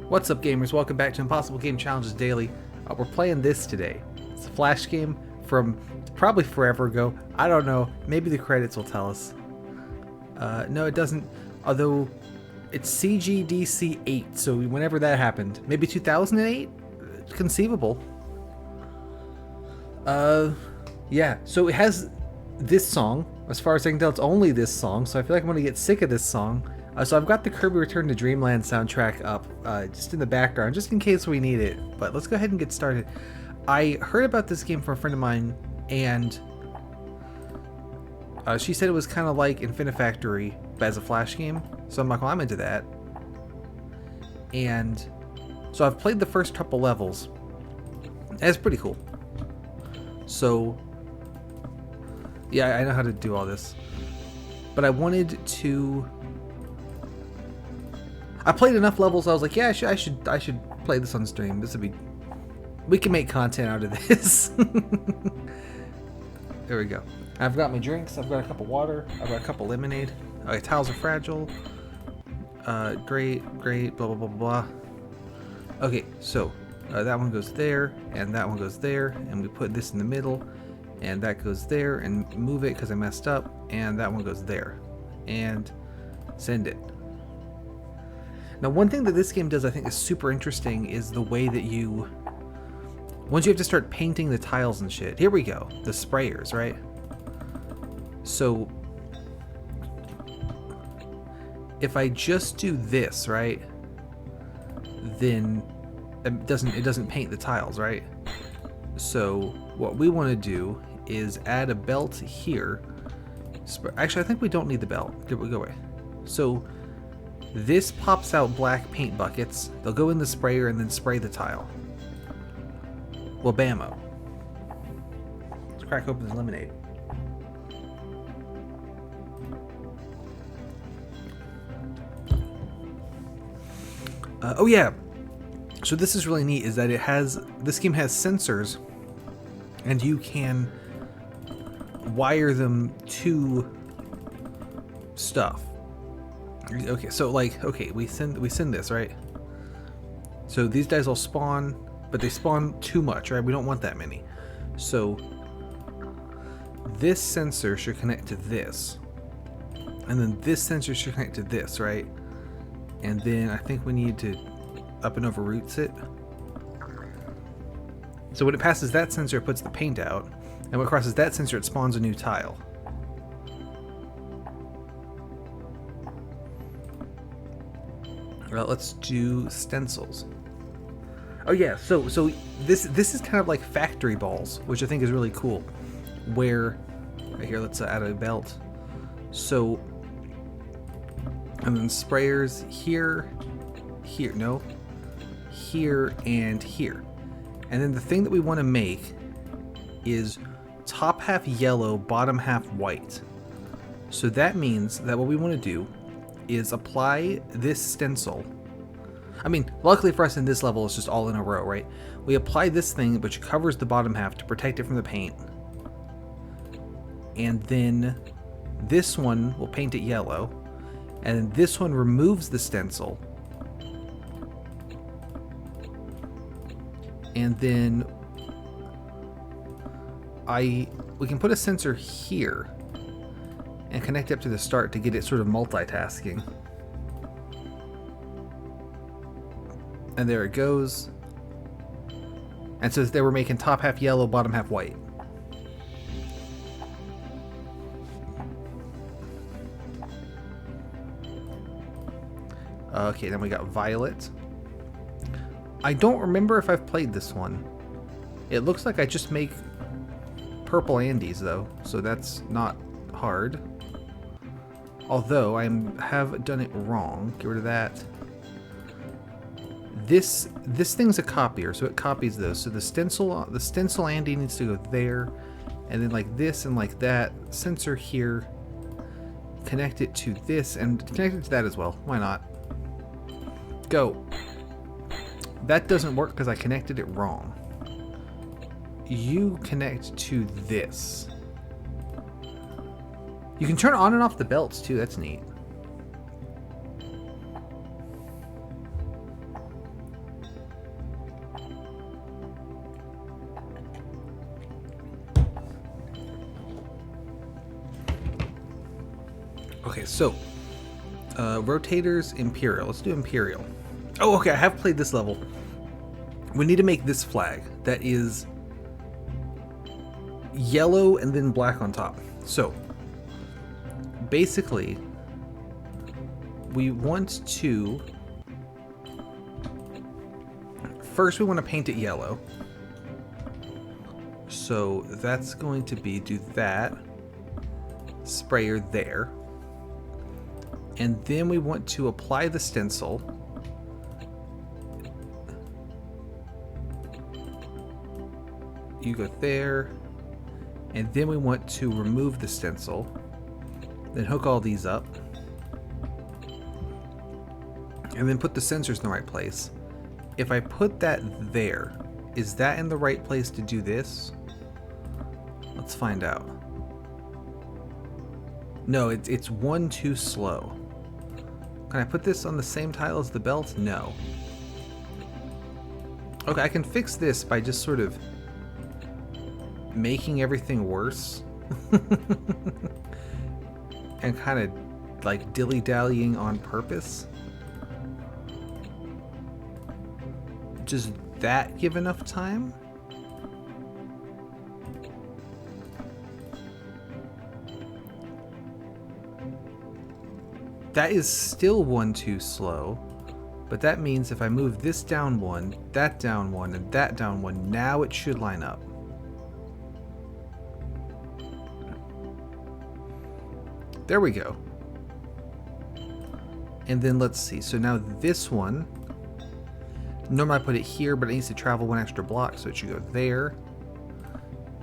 What's up, gamers? Welcome back to Impossible Game Challenges Daily. We're playing this today. It's a Flash game from probably forever ago. I don't know. Maybe the credits will tell us. No, it doesn't. Although it's CGDC 8, so whenever that happened, maybe 2008. Conceivable. Yeah. So it has this song. As far as I can tell, it's only this song. So I feel like I'm gonna get sick of this song. So I've got the Kirby Return to Dreamland soundtrack up, just in the background, just in case we need it. But let's go ahead and get started. I heard about this game from a friend of mine, and she said it was kind of like Infinifactory, but as a Flash game. So I'm like, well, I'm into that. And so I've played the first couple levels. And it's pretty cool. So yeah, I know how to do all this. But I wanted to... I played enough levels. I was like, yeah, I should play this on stream. This would be, we can make content out of this. There we go. I've got my drinks. I've got a cup of water. I've got a cup of lemonade. Okay, tiles are fragile. Great. Blah blah blah blah. Okay, so that one goes there, and that one goes there, and we put this in the middle, and that goes there, and move it because I messed up, and that one goes there, and send it. Now, one thing that this game does I think is super interesting is the way that you... Once you have to start painting the tiles and shit. Here we go. The sprayers, right? So... if I just do this, right? Then it doesn't paint the tiles, right? So what we want to do is add a belt here. Actually, I think we don't need the belt. Go away. So... this pops out black paint buckets. They'll go in the sprayer and then spray the tile. Well, bammo. Let's crack open this lemonade. Oh yeah. So this is really neat, is that this game has sensors, and you can wire them to stuff. Okay, so like, okay, we send this, right? So these guys will spawn, but they spawn too much, right? We don't want that many. So this sensor should connect to this, and then this sensor should connect to this, right? And then I think we need to up and over roots it. So when it passes that sensor, it puts the paint out, and when it crosses that sensor, it spawns a new tile. Let's do stencils. Oh yeah, so this is kind of like factory balls, which I think is really cool. Where right here, let's add a belt. So, and then sprayers here, here, and here. And then the thing that we want to make is top half yellow, bottom half white. So that means that what we want to do is apply this stencil. I mean, luckily for us in this level, it's just all in a row, right? We apply this thing, which covers the bottom half to protect it from the paint. And then this one will paint it yellow. And then this one removes the stencil. And then we can put a sensor here and connect up to the start to get it sort of multitasking. And there it goes. And so they were making top half yellow, bottom half white. Okay, then we got violet. I don't remember if I've played this one. It looks like I just make purple Andes though, so that's not hard. Although I have done it wrong. Get rid of that. This thing's a copier, so it copies those. So the stencil Andy needs to go there, and then like this and like that. Sensor here. Connect it to this and connect it to that as well. Why not? Go. That doesn't work because I connected it wrong. You connect to this. You can turn on and off the belts too, that's neat. Okay, so rotators, Imperial. Let's do Imperial. Oh, okay, I have played this level. We need to make this flag that is yellow and then black on top. So basically, we want to first we want to paint it yellow. So that's going to be do that sprayer there. And then we want to apply the stencil. You go there. And then we want to remove the stencil. Then hook all these up. And then put the sensors in the right place. If I put that there, is that in the right place to do this? Let's find out. No, it's one too slow. Can I put this on the same tile as the belt? No. Okay, I can fix this by just sort of making everything worse. And kind of like dilly-dallying on purpose. Does that give enough time? That is still one too slow, but that means if I move this down one, that down one, and that down one, now it should line up. There we go. And then let's see, so now this one, normally I put it here, but it needs to travel one extra block, so it should go there.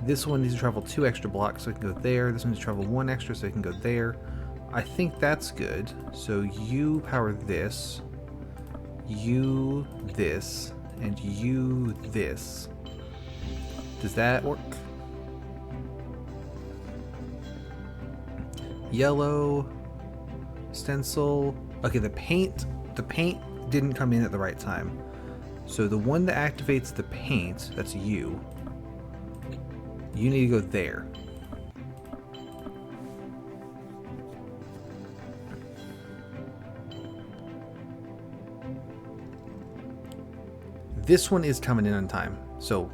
This one needs to travel 2 extra blocks, so it can go there. This one needs to travel 1 extra, so it can go there. I think that's good. So you power this, you this, and you this. Does that work? Yellow, stencil. Okay, the paint didn't come in at the right time. So the one that activates the paint, that's you. You need to go there. This one is coming in on time, so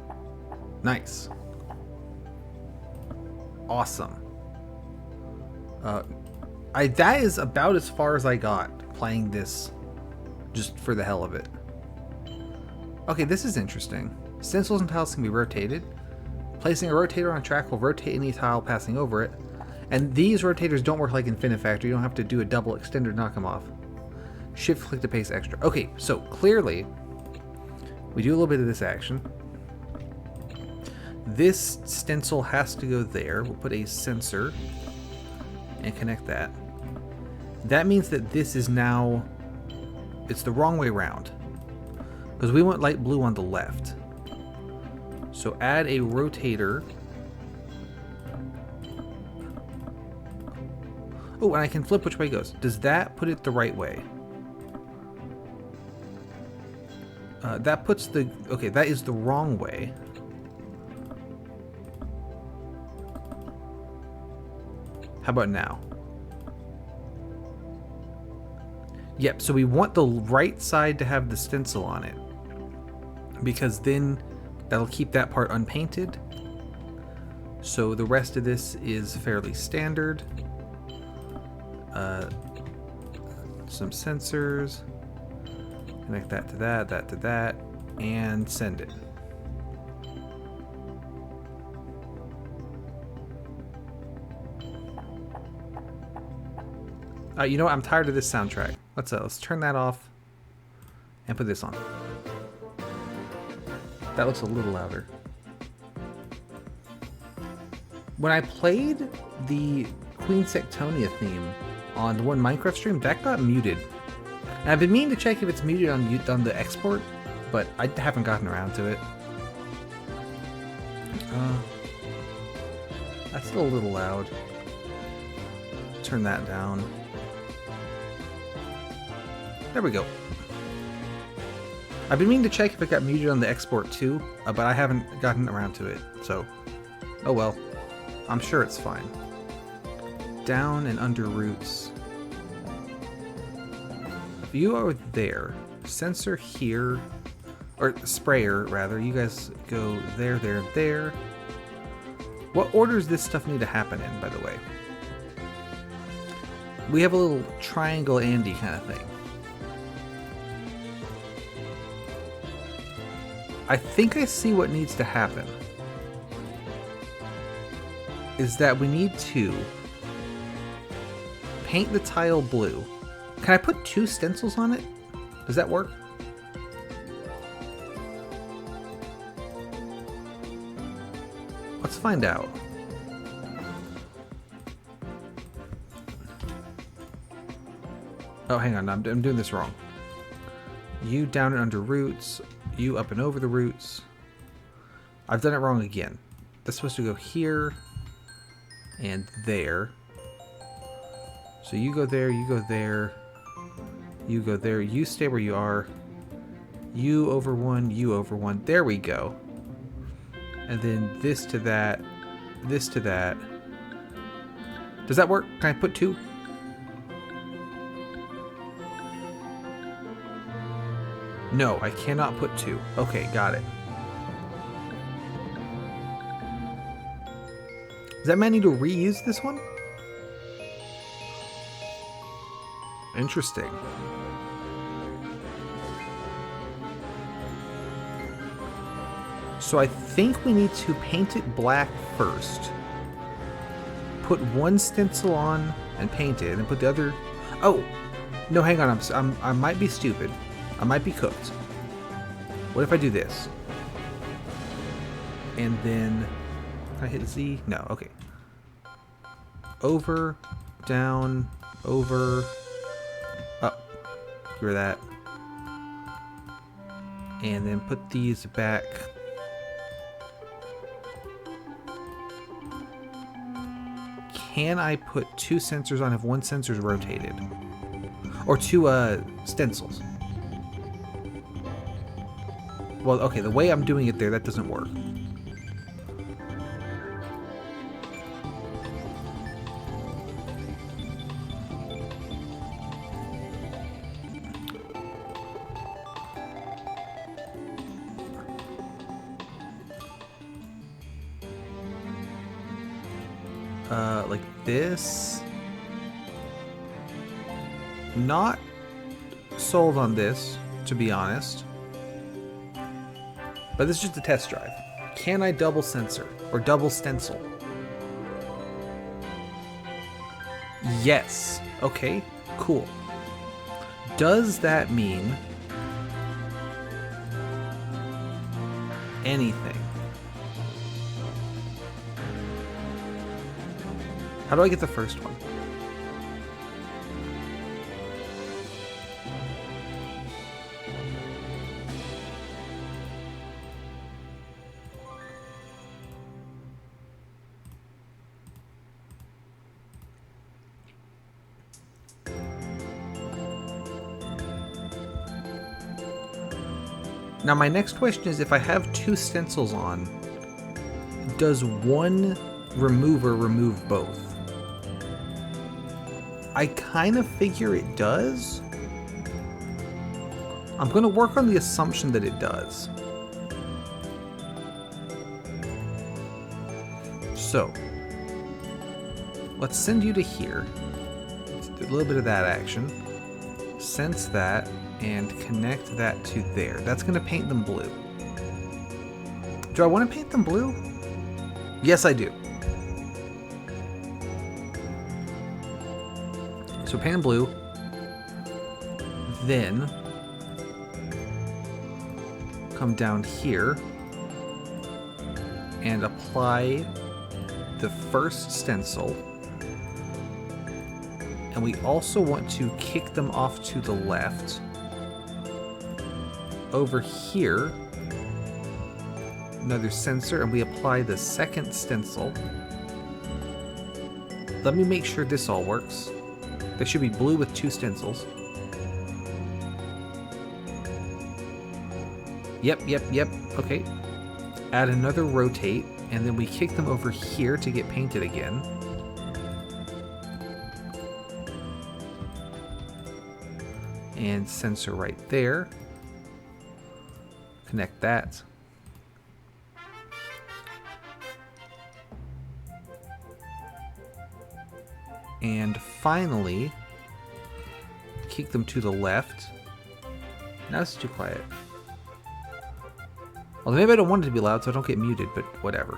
nice. Awesome. That is about as far as I got playing this just for the hell of it. Okay, this is interesting. Stencils and tiles can be rotated. Placing a rotator on a track will rotate any tile passing over it. And these rotators don't work like Infinifactor. You don't have to do a double extender to knock them off. Shift click to paste extra. Okay, so clearly we do a little bit of this action. This stencil has to go there. We'll put a sensor and connect that. That means that this is now, it's the wrong way around. Because we want light blue on the left. So add a rotator. Oh, and I can flip which way it goes. Does that put it the right way? That puts the... Okay, that is the wrong way. How about now? Yep, so we want the right side to have the stencil on it. Because then that'll keep that part unpainted. So the rest of this is fairly standard. Some sensors. Connect that to that, that to that, and send it. You know what? I'm tired of this soundtrack. Let's turn that off and put this on. That looks a little louder. When I played the Queen Sectonia theme on the one Minecraft stream, that got muted. And I've been meaning to check if it's muted on the export, but I haven't gotten around to it. That's still a little loud. Turn that down. There we go. I've been meaning to check if it got muted on the export too, but I haven't gotten around to it, so oh well. I'm sure it's fine. Down and under roots. You are there. Sensor here. Or sprayer, rather. You guys go there, there, there. What order does this stuff need to happen in, by the way? We have a little triangle Andy kind of thing. I think I see what needs to happen. Is that we need to paint the tile blue. Can I put 2 stencils on it? Does that work? Let's find out. Oh, hang on, I'm doing this wrong. You down and under roots, you up and over the roots. I've done it wrong again. That's supposed to go here and there. So you go there, you go there, you go there, you stay where you are. You over one, you over one. There we go. And then this to that, this to that. Does that work? Can I put 2? No, I cannot put 2. Okay, got it. Does that mean I need to reuse this one? Interesting. So I think we need to paint it black first. Put 1 stencil on and paint it, and put the other... Oh! No, hang on, I might be stupid. I might be cooked. What if I do this? And then... Can I hit Z? No, okay. Over, down, over, up. Hear that. And then put these back. Can I put 2 sensors on if 1 sensor is rotated? Or 2 stencils? Well, okay, the way I'm doing it there, that doesn't work. Like this. Not sold on this, to be honest. But this is just a test drive. Can I double sensor or double stencil? Yes. Okay, cool. Does that mean anything? How do I get the first one? Now my next question is, if I have 2 stencils on, does 1 remover remove both? I kind of figure it does. I'm going to work on the assumption that it does. So, let's send you to here. Let's do a little bit of that action. Sense that and connect that to there. That's going to paint them blue. Do I want to paint them blue? Yes, I do. So paint them blue, then come down here and apply the first stencil. And we also want to kick them off to the left. Over here, another sensor, and we apply the second stencil. Let me make sure this all works. They should be blue with 2 stencils. Yep. Okay. Add another rotate, and then we kick them over here to get painted again. And sensor right there. Connect that. And finally, kick them to the left. Now it's too quiet. Well, maybe I don't want it to be loud so I don't get muted, but whatever.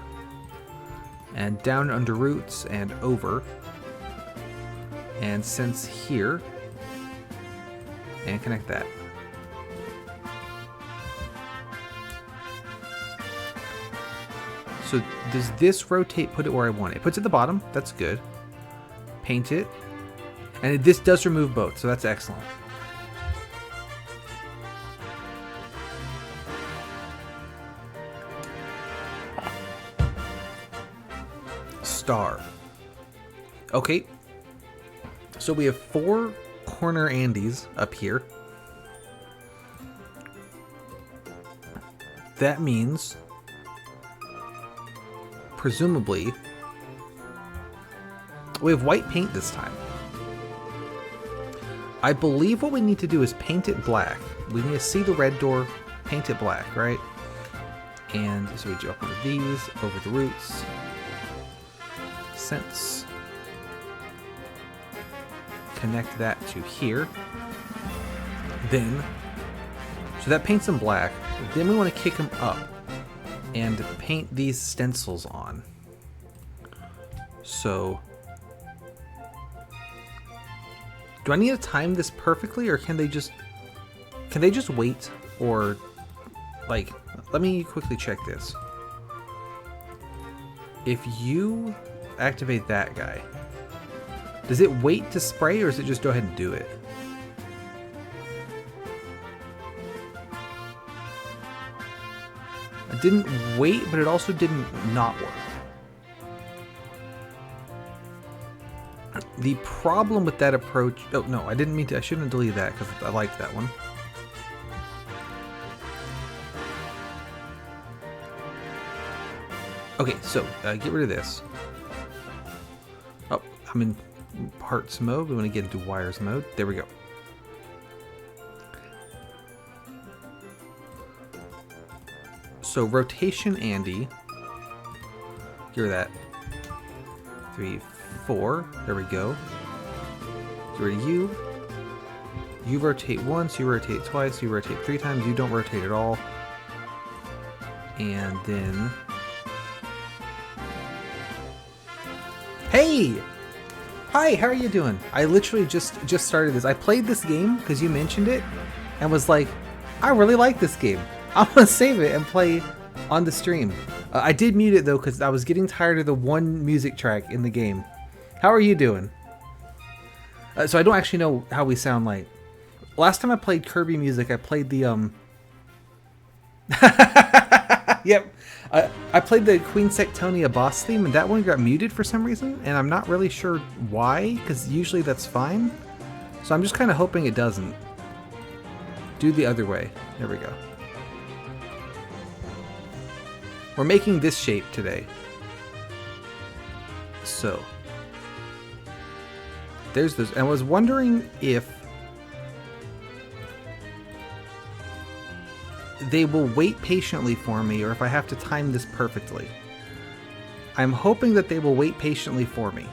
And down under roots and over. And sense here. And connect that. So does this rotate put it where I want it? It puts it at the bottom. That's good. Paint it. And this does remove both, so that's excellent. Star. Okay. So we have 4 corner Andys up here. That means, presumably, we have white paint this time. I believe what we need to do is paint it black. We need to see the red door, paint it black, right? And so we jump over these, over the roots. Sense. Connect that to here. Then, so that paints them black. Then we want to kick them up and paint these stencils on. So, do I need to time this perfectly, or can they just wait? Or, like, let me quickly check this. If you activate that guy, does it wait to spray, or does it just go ahead and do it? It didn't wait, but it also didn't not work. The problem with that approach... Oh, no, I didn't mean to... I shouldn't have deleted that because I liked that one. Okay, so get rid of this. Oh, I'm in parts mode. We want to get into wires mode. There we go. So rotation Andy. Hear that. 3, 4. There we go. Get rid of you. You rotate once, you rotate twice, you rotate 3 times, you don't rotate at all. And then... Hey! Hi, how are you doing? I literally just started this. I played this game because you mentioned it and was like, I really like this game. I'm gonna save it and play on the stream. I did mute it though because I was getting tired of the one music track in the game. How are you doing? So I don't actually know how we sound like. Last time I played Kirby music, I played the Yep. I played the Queen Sectonia boss theme, and that one got muted for some reason, and I'm not really sure why, because usually that's fine. So I'm just kind of hoping it doesn't. Do the other way. There we go. We're making this shape today. So. There's this. And I was wondering if they will wait patiently for me, or if I have to time this perfectly. I'm hoping that they will wait patiently for me,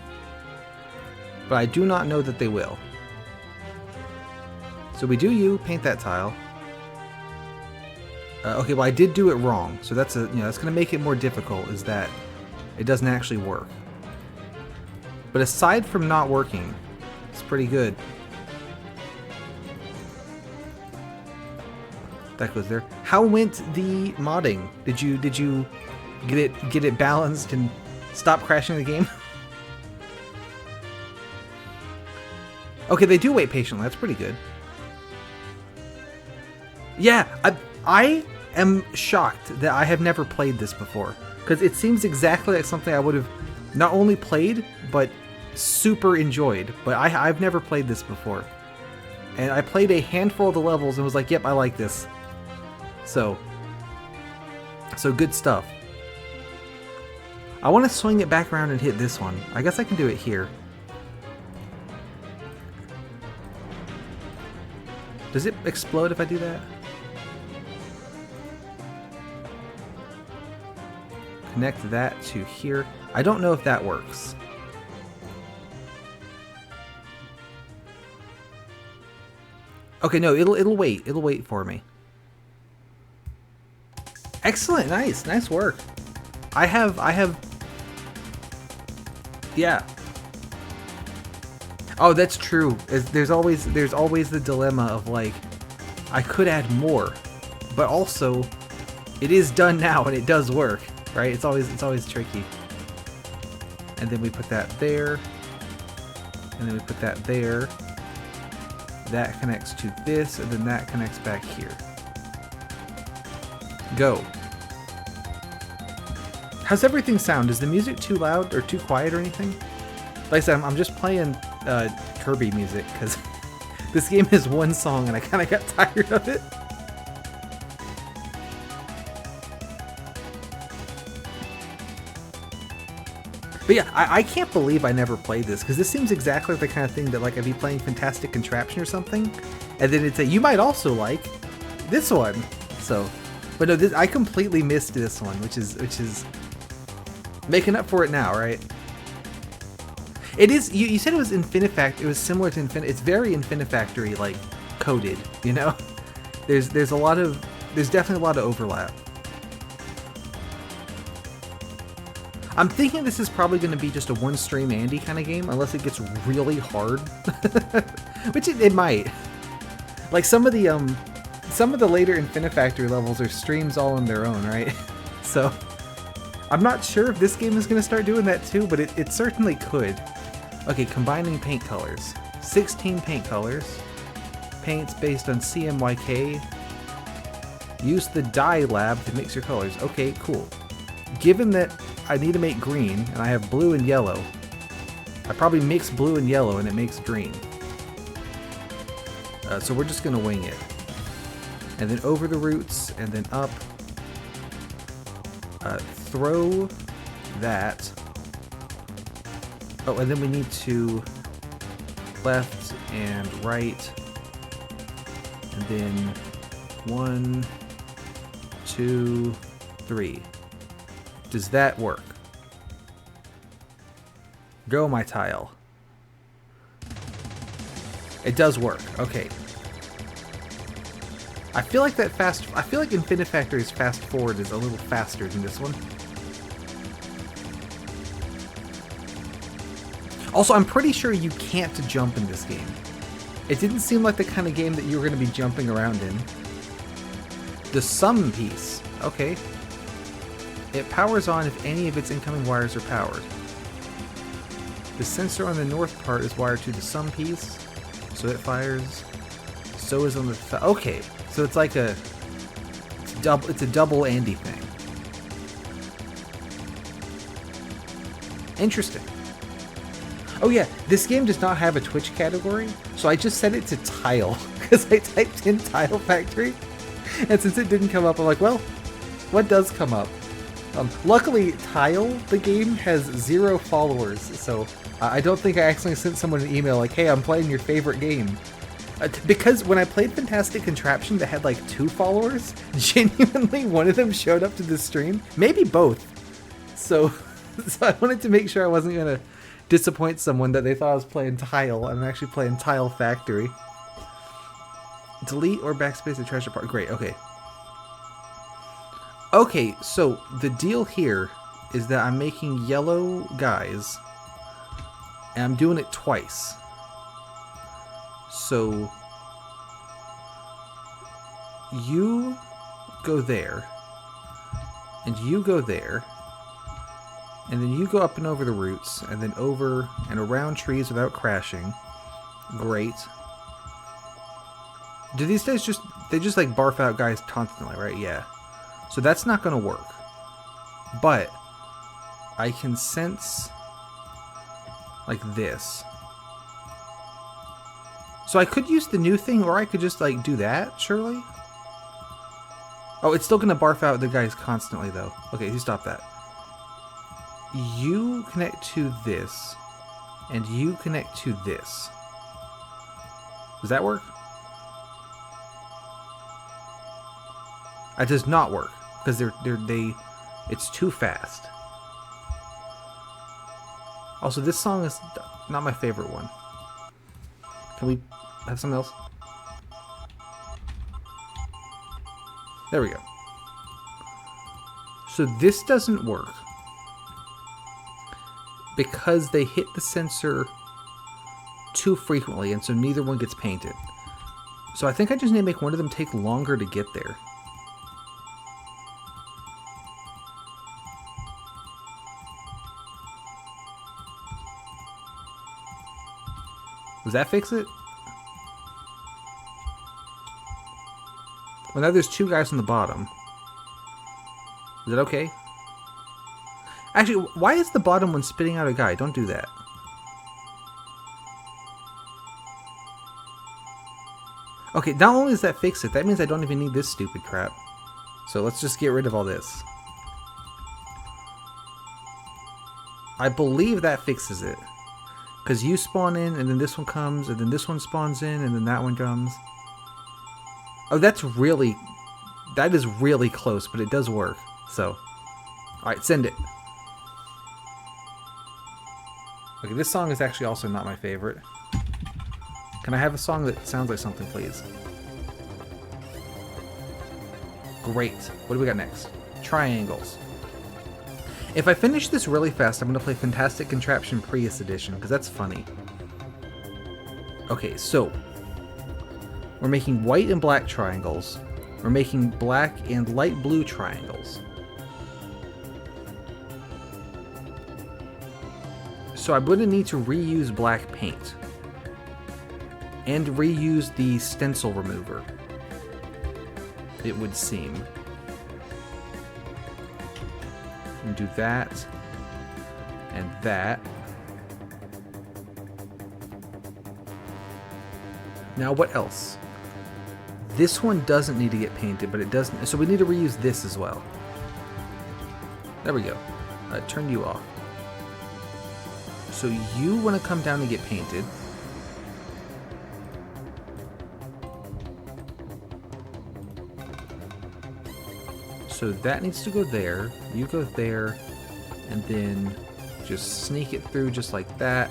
but I do not know that they will. So we do paint that tile. Okay, well I did do it wrong, so that's that's going to make it more difficult. Is that it doesn't actually work. But aside from not working, it's pretty good. That goes there. How went the modding? Did you get it balanced and stop crashing the game? Okay, they do wait patiently. That's pretty good. Yeah, I am shocked that I have never played this before, because it seems exactly like something I would have not only played but super enjoyed. But I've never played this before, and I played a handful of the levels and was like, yep, I like this. So good stuff. I want to swing it back around and hit this one. I guess I can do it here. Does it explode if I do that? Connect that to here. I don't know if that works. Okay, no, it'll wait. It'll wait for me. Excellent, nice work. I have yeah. Oh, that's true. There's always the dilemma of like I could add more, but also it is done now and it does work, right? It's always tricky. And then we put that there. And then we put that there. That connects to this, and then that connects back here. Go. How's everything sound? Is the music too loud or too quiet or anything? Like I said, I'm just playing Kirby music because this game is one song and I kind of got tired of it. But yeah, I can't believe I never played this, because this seems exactly like the kind of thing that like I'd be playing Fantastic Contraption or something, and then it'd say, you might also like this one. So, but no, I completely missed this one, which is making up for it now, right? It is, you said it was Infinifactory, it was similar to it's very Infinifactory, like, coded, you know? There's definitely a lot of overlap. I'm thinking this is probably going to be just a one-stream Andy kind of game, unless it gets really hard, which it might. Like some of the later Infinifactory levels are streams all on their own, right? So I'm not sure if this game is going to start doing that too, but it certainly could. Okay, combining paint colors. 16 paint colors. Paints based on CMYK. Use the dye lab to mix your colors. Okay, cool. Given that I need to make green, and I have blue and yellow, I probably mix blue and yellow and it makes green. So we're just going to wing it. And then over the roots, and then up. Throw that. Oh, and then we need to left and right. And then 1, 2, 3. Does that work? Go, my tile. It does work. Okay. I feel like Infinifactory's fast forward is a little faster than this one. Also, I'm pretty sure you can't jump in this game. It didn't seem like the kind of game that you were going to be jumping around in. The sum piece. Okay. It powers on if any of its incoming wires are powered. The sensor on the north part is wired to the sum piece, so it fires. So is on the okay, so it's like it's a double Andy thing. Interesting. Oh yeah, this game does not have a Twitch category, so I just set it to tile because I typed in Tile Factory, and since it didn't come up, I'm like, well, what does come up? Luckily, Tile, the game, has 0 followers, so I don't think I accidentally sent someone an email like, hey, I'm playing your favorite game. Because when I played Fantastic Contraption that had like 2 followers, genuinely one of them showed up to the stream. Maybe both. So I wanted to make sure I wasn't going to disappoint someone that they thought I was playing Tile. I'm actually playing Tile Factory. Delete or backspace the treasure part. Great, okay. Okay, so the deal here is that I'm making yellow guys, and I'm doing it twice. So you go there, and you go there, and then you go up and over the roots, and then over and around trees without crashing. Great. Do these guys they just like barf out guys constantly, right? Yeah. So that's not going to work. But I can sense like this. So I could use the new thing, or I could just like do that, surely? Oh, it's still going to barf out the guys constantly though. Okay, you stop that. You connect to this, and you connect to this. Does that work? It does not work because it's too fast. Also, this song is not my favorite one. Can we have something else? There we go. So this doesn't work because they hit the sensor too frequently, and so neither one gets painted. So I think I just need to make one of them take longer to get there. Does that fix it? Well, now there's two guys on the bottom. Is that okay? Actually, why is the bottom one spitting out a guy? Don't do that. Okay, not only does that fix it, that means I don't even need this stupid crap. So let's just get rid of all this. I believe that fixes it. Because you spawn in, and then this one comes, and then this one spawns in, and then that one comes. Oh, that is really close, but it does work. So, alright, send it. Okay, this song is actually also not my favorite. Can I have a song that sounds like something, please? Great. What do we got next? Triangles. If I finish this really fast, I'm going to play Fantastic Contraption Prius Edition, because that's funny. Okay, so we're making white and black triangles. We're making black and light blue triangles. So I'm going to need to reuse black paint. And reuse the stencil remover, it would seem. And do that. And that. Now what else? This one doesn't need to get painted, but it doesn't. So we need to reuse this as well. There we go. Turn you off. So you want to come down and get painted. So that needs to go there. You go there. And then just sneak it through just like that.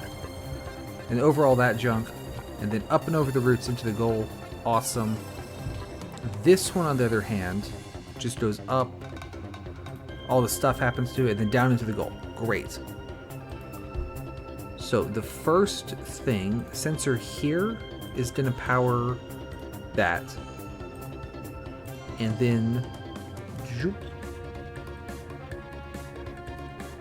And over all that junk. And then up and over the roots into the goal. Awesome. This one, on the other hand, just goes up. All the stuff happens to it. And then down into the goal. Great. So the first thing, sensor here, is going to power that. And then...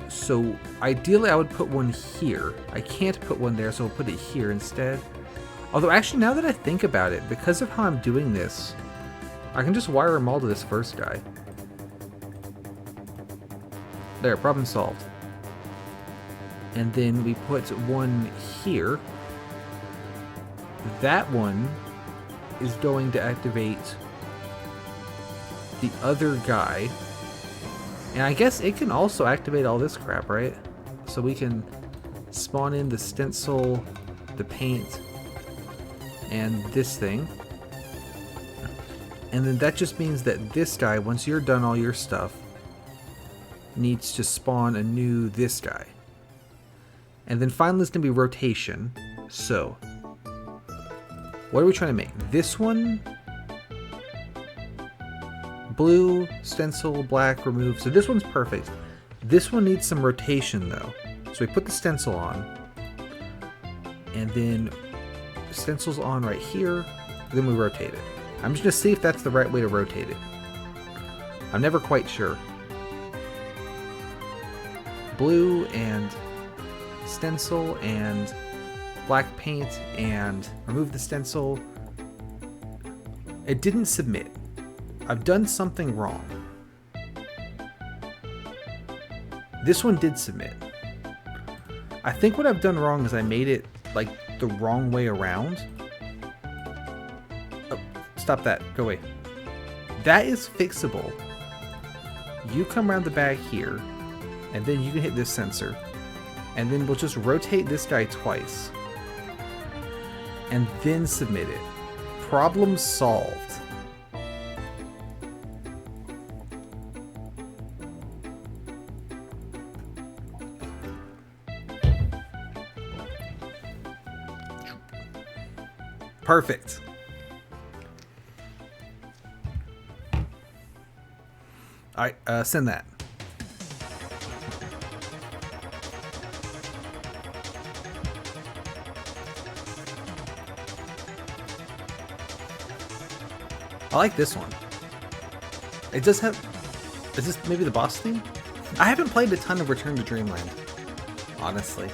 So ideally I would put one here. I can't put one there, so I'll put it here instead. Although actually, now that I think about it, because of how I'm doing this, I can just wire them all to this first guy. There, problem solved. And then we put one here. That one is going to activate the other guy. And I guess it can also activate all this crap, right? So we can spawn in the stencil, the paint, and this thing. And then that just means that this guy, once you're done all your stuff, needs to spawn a new this guy. And then finally there's going to be rotation. So, what are we trying to make? This one... blue, stencil, black, remove. So this one's perfect. This one needs some rotation though. So we put the stencil on. And then stencil's on right here. Then we rotate it. I'm just going to see if that's the right way to rotate it. I'm never quite sure. Blue and stencil and black paint and remove the stencil. It didn't submit. I've done something wrong. This one did submit. I think what I've done wrong is I made it like the wrong way around. Oh, stop that. Go away. That is fixable. You come around the bag here, and then you can hit this sensor. And then we'll just rotate this guy twice. And then submit it. Problem solved. Perfect. All right, send that. I like this one. It does have... Is this maybe the boss theme? I haven't played a ton of Return to Dreamland, honestly.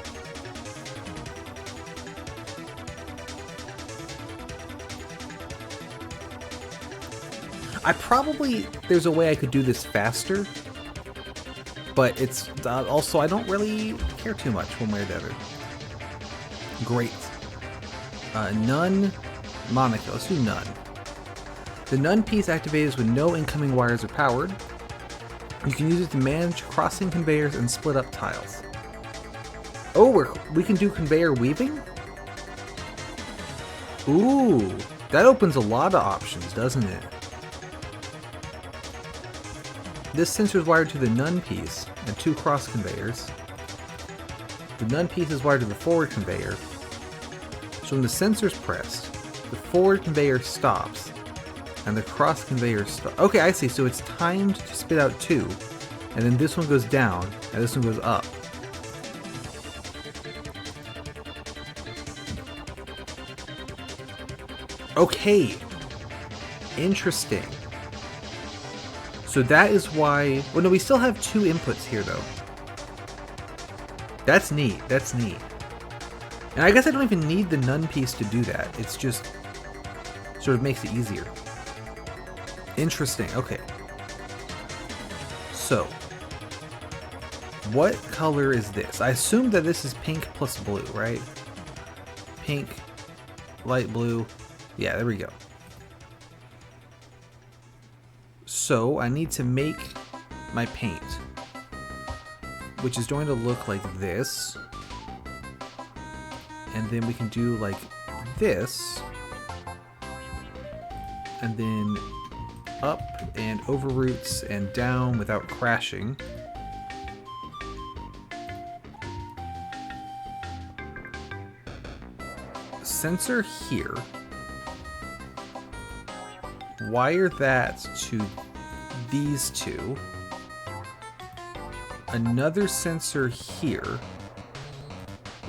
There's a way I could do this faster, but it's also, I don't really care too much one way or the other. Great. None, Monica. Let's do none. The none piece activates when no incoming wires are powered. You can use it to manage crossing conveyors and split up tiles. Oh, we can do conveyor weaving? Ooh, that opens a lot of options, doesn't it? This sensor is wired to the none piece and 2 cross conveyors. The none piece is wired to the forward conveyor. So when the sensor is pressed, the forward conveyor stops and the cross conveyor stops. Okay, I see. So it's timed to spit out 2, and then this one goes down and this one goes up. Okay, interesting. So that is why... Well, no, we still have 2 inputs here, though. That's neat. That's neat. And I guess I don't even need the none piece to do that. It's just sort of makes it easier. Interesting. Okay. So, what color is this? I assume that this is pink plus blue, right? Pink, light blue. Yeah, there we go. So I need to make my paint, which is going to look like this. And then we can do like this. And then up and over roots and down without crashing. Sensor here. Wire that to these 2. Another sensor here.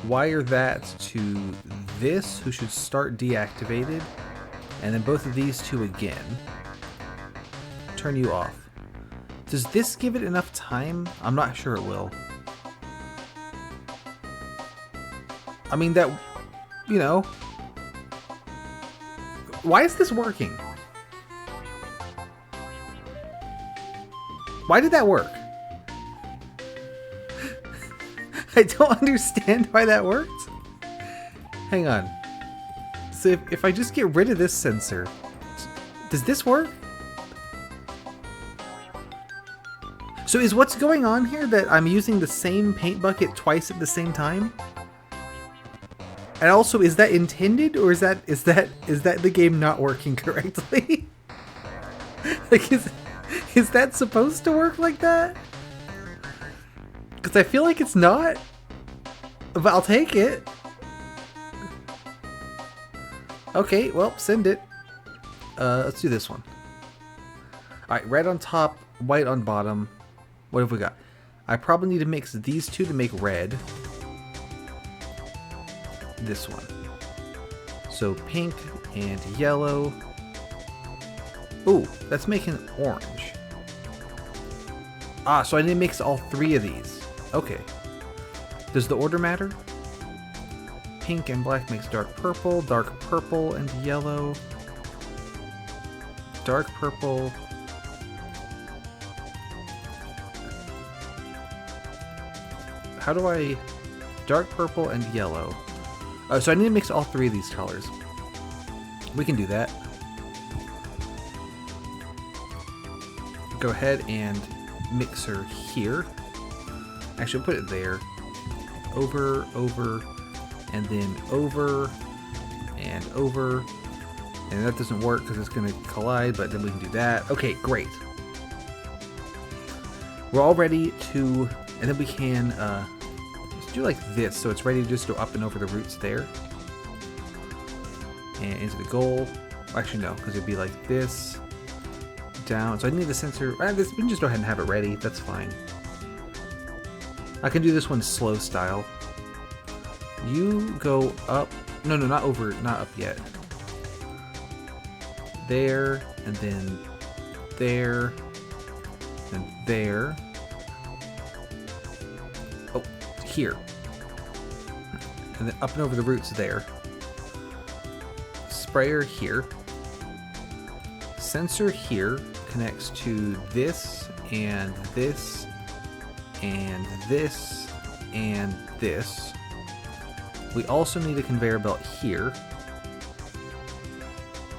Wire that to this, who should start deactivated. And then both of these 2 again. Turn you off. Does this give it enough time? I'm not sure it will. I mean, that, you know. Why is this working? Why did that work? I don't understand why that worked. Hang on. So if I just get rid of this sensor, does this work? So is what's going on here that I'm using the same paint bucket twice at the same time? And also, is that intended, or is that the game not working correctly? Like, is that supposed to work like that? Because I feel like it's not. But I'll take it. Okay, well, send it. Let's do this one. Alright, red on top, white on bottom. What have we got? I probably need to mix these 2 to make red. This one. So pink and yellow. Ooh, that's making orange. Ah, so I need to mix all 3 of these. Okay. Does the order matter? Pink and black makes dark purple and yellow. Dark purple. How do I... Dark purple and yellow. So I need to mix all 3 of these colors. We can do that. Go ahead and mixer here. Actually, put it there. Over, and then over, and over. And that doesn't work because it's going to collide, but then we can do that. Okay, great. We're all ready to... And then we can just do like this, so it's ready to just go up and over the roots there. and into the goal. Actually, no, because it'd be like this, down. So I need the sensor. We can just go ahead and have it ready. That's fine. I can do this one slow style. You go up. No, not over. Not up yet. There, and then there, and there. Oh, here. And then up and over the roots there. Sprayer here. Sensor here connects to this and this and this and this. We also need a conveyor belt here.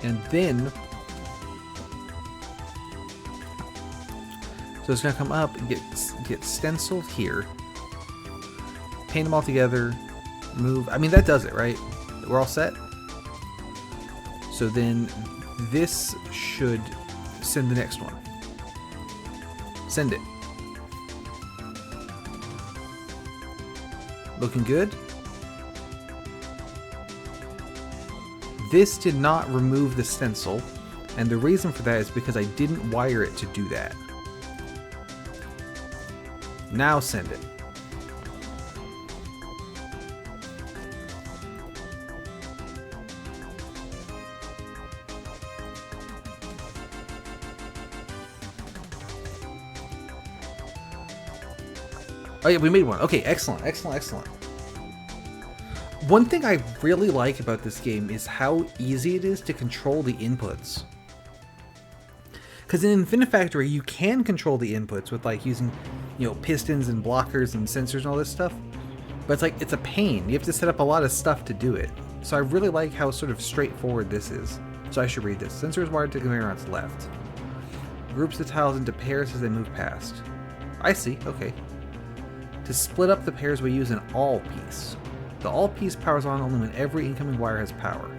And then so it's gonna come up and get stenciled here. Paint them all together. Move. I mean, that does it, right? We're all set. So then this should send the next one. Send it. Looking good. This did not remove the stencil, and the reason for that is because I didn't wire it to do that. Now send it. Oh yeah, we made one. Okay, excellent. One thing I really like about this game is how easy it is to control the inputs. Because in Infinifactory, you can control the inputs with like using, pistons and blockers and sensors and all this stuff. But it's a pain. You have to set up a lot of stuff to do it. So I really like how sort of straightforward this is. So I should read this. Sensors wired to conveyor on its left. Groups the tiles into pairs as they move past. I see, okay. To split up the pairs, we use an all piece. The all piece powers on only when every incoming wire has power.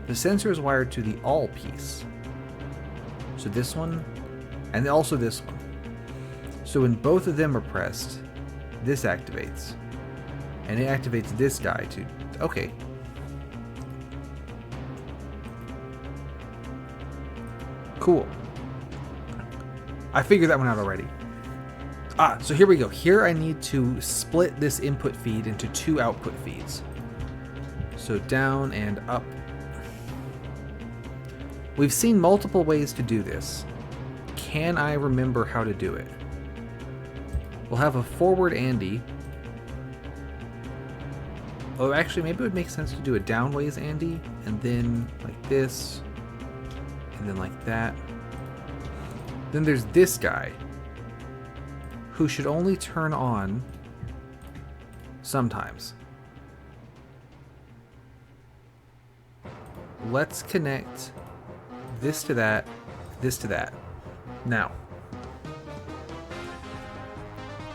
The sensor is wired to the all piece. So this one, and also this one. So when both of them are pressed, this activates. And it activates this guy too. Okay. Cool. I figured that one out already. So here we go. Here I need to split this input feed into 2 output feeds. So down and up. We've seen multiple ways to do this. Can I remember how to do it? We'll have a forward Andy. Oh, actually, maybe it would make sense to do a downways Andy, and then like this, and then like that. Then there's this guy, who should only turn on sometimes. Let's connect this to that, this to that. Now,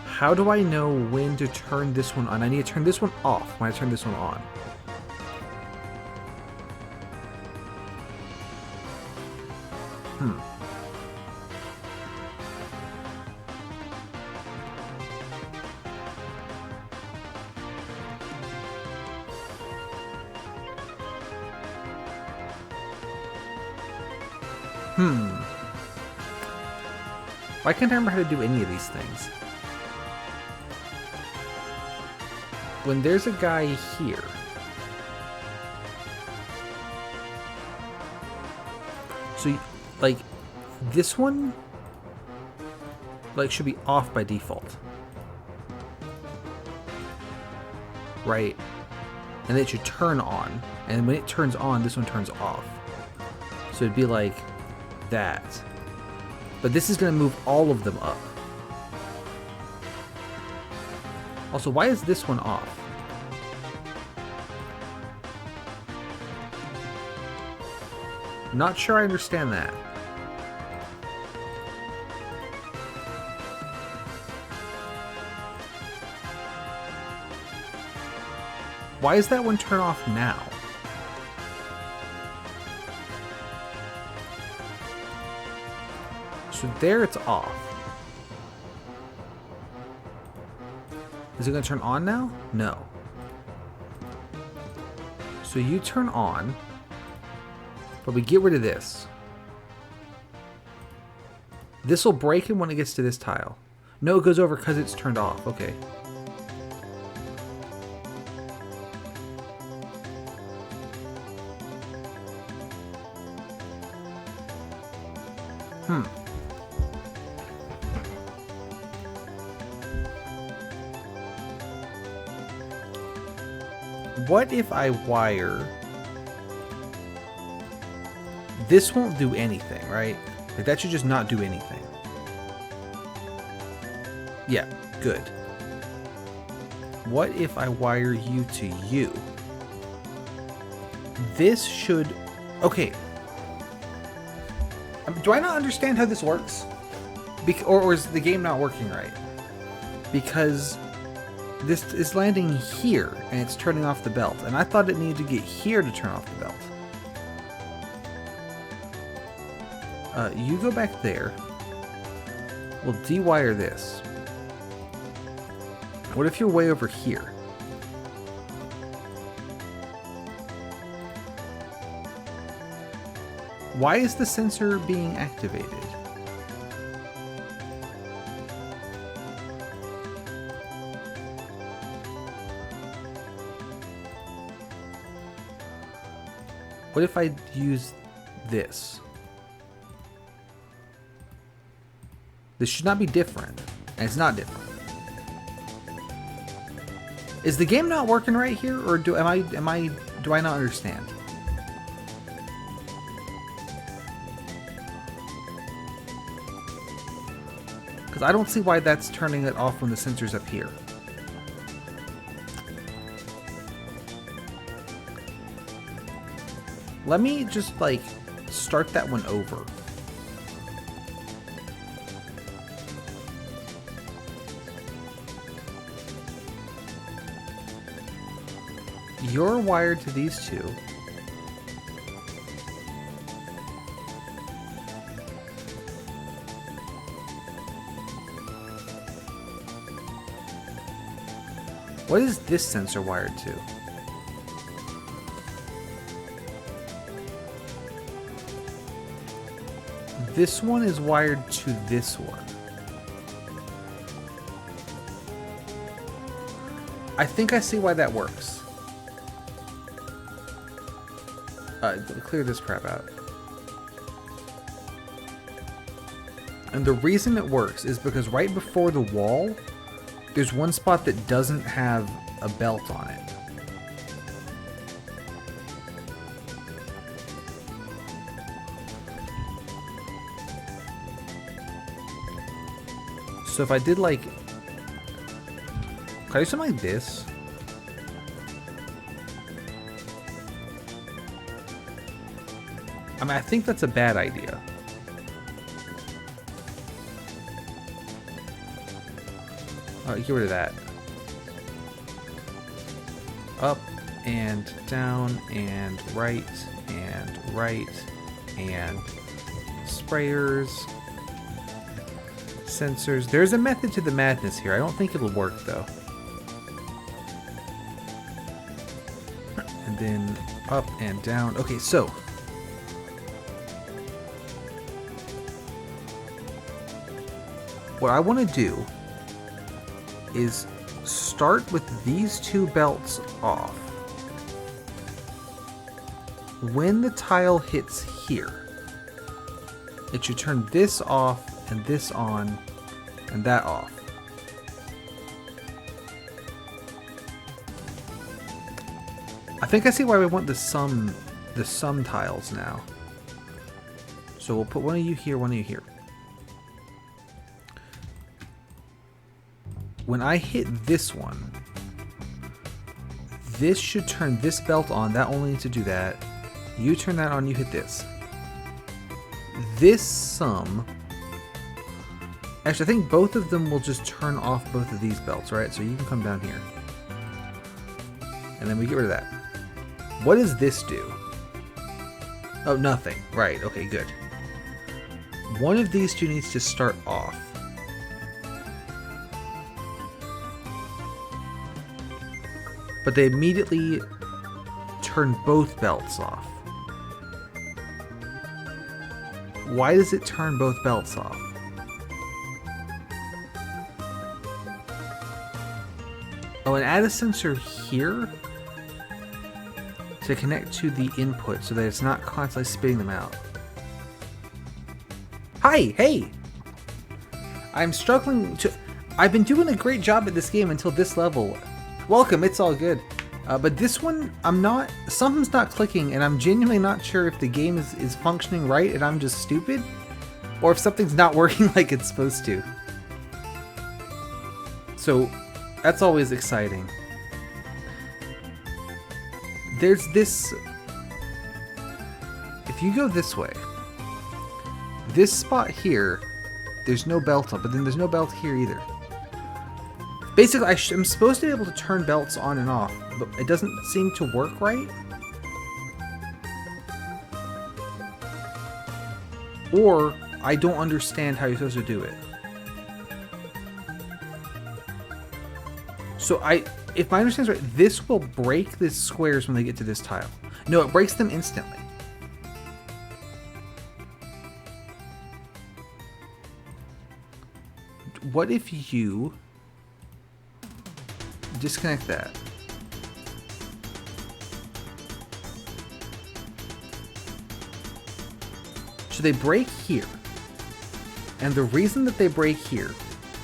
how do I know when to turn this one on? I need to turn this one off when I turn this one on. Why can't I remember how to do any of these things? When there's a guy here, so like this one should be off by default, right? And it should turn on, and when it turns on, this one turns off. So it'd be like that. But this is going to move all of them up. Also, why is this one off? Not sure I understand that. Why is that one turn off now? So there it's off. Is it going to turn on now? No. So you turn on, but we get rid of this. This will break it when it gets to this tile. No, it goes over because it's turned off. Okay. What if I wire... This won't do anything, right? Like, that should just not do anything. Yeah, good. What if I wire you to you? This should... Okay. Do I not understand how this works? Or is the game not working right? Because this is landing here, and it's turning off the belt. And I thought it needed to get here to turn off the belt. You go back there. We'll de-wire this. What if you're way over here? Why is the sensor being activated? What if I use this? This should not be different, and it's not different. Is the game not working right here, or do I not understand? Because I don't see why that's turning it off when the sensor's up here. Let me just, like, start that one over. You're wired to these two. What is this sensor wired to? This one is wired to this one. I think I see why that works. Clear this crap out. And the reason it works is because right before the wall, there's one spot that doesn't have a belt on it. So if I did like... Can I do something like this? I mean, I think that's a bad idea. Get rid of that. Up and down and right and sprayers, sensors. There's a method to the madness here. I don't think it'll work though. And then up and down. Okay, so what I want to do is start with these two belts off. When the tile hits here, it should turn this off and this on and that off. I think I see why we want the sum tiles now. So we'll put one of you here, one of you here. When I hit this one, this should turn this belt on. That only needs to do that. You turn that on, you hit this. This sum... Actually, I think both of them will just turn off both of these belts, right? So you can come down here. And then we get rid of that. What does this do? Oh, nothing. Right, okay, good. One of these two needs to start off. But they immediately turn both belts off? Why does it turn both belts off? Oh, and add a sensor here to connect to the input so that it's not constantly spitting them out. Hi, hey! I'm struggling to... I've been doing a great job at this game until this level. Welcome, it's all good. But this one, I'm not... Something's not clicking, and I'm genuinely not sure if the game is functioning right and I'm just stupid, or if something's not working like it's supposed to. So, that's always exciting. There's this... If you go this way, this spot here, there's no belt up, but then there's no belt here either. Basically, I'm supposed to be able to turn belts on and off, but it doesn't seem to work right. Or, I don't understand how you're supposed to do it. So if my understanding is right, this will break the squares when they get to this tile. No, it breaks them instantly. What if you disconnect that? So they break here. And the reason that they break here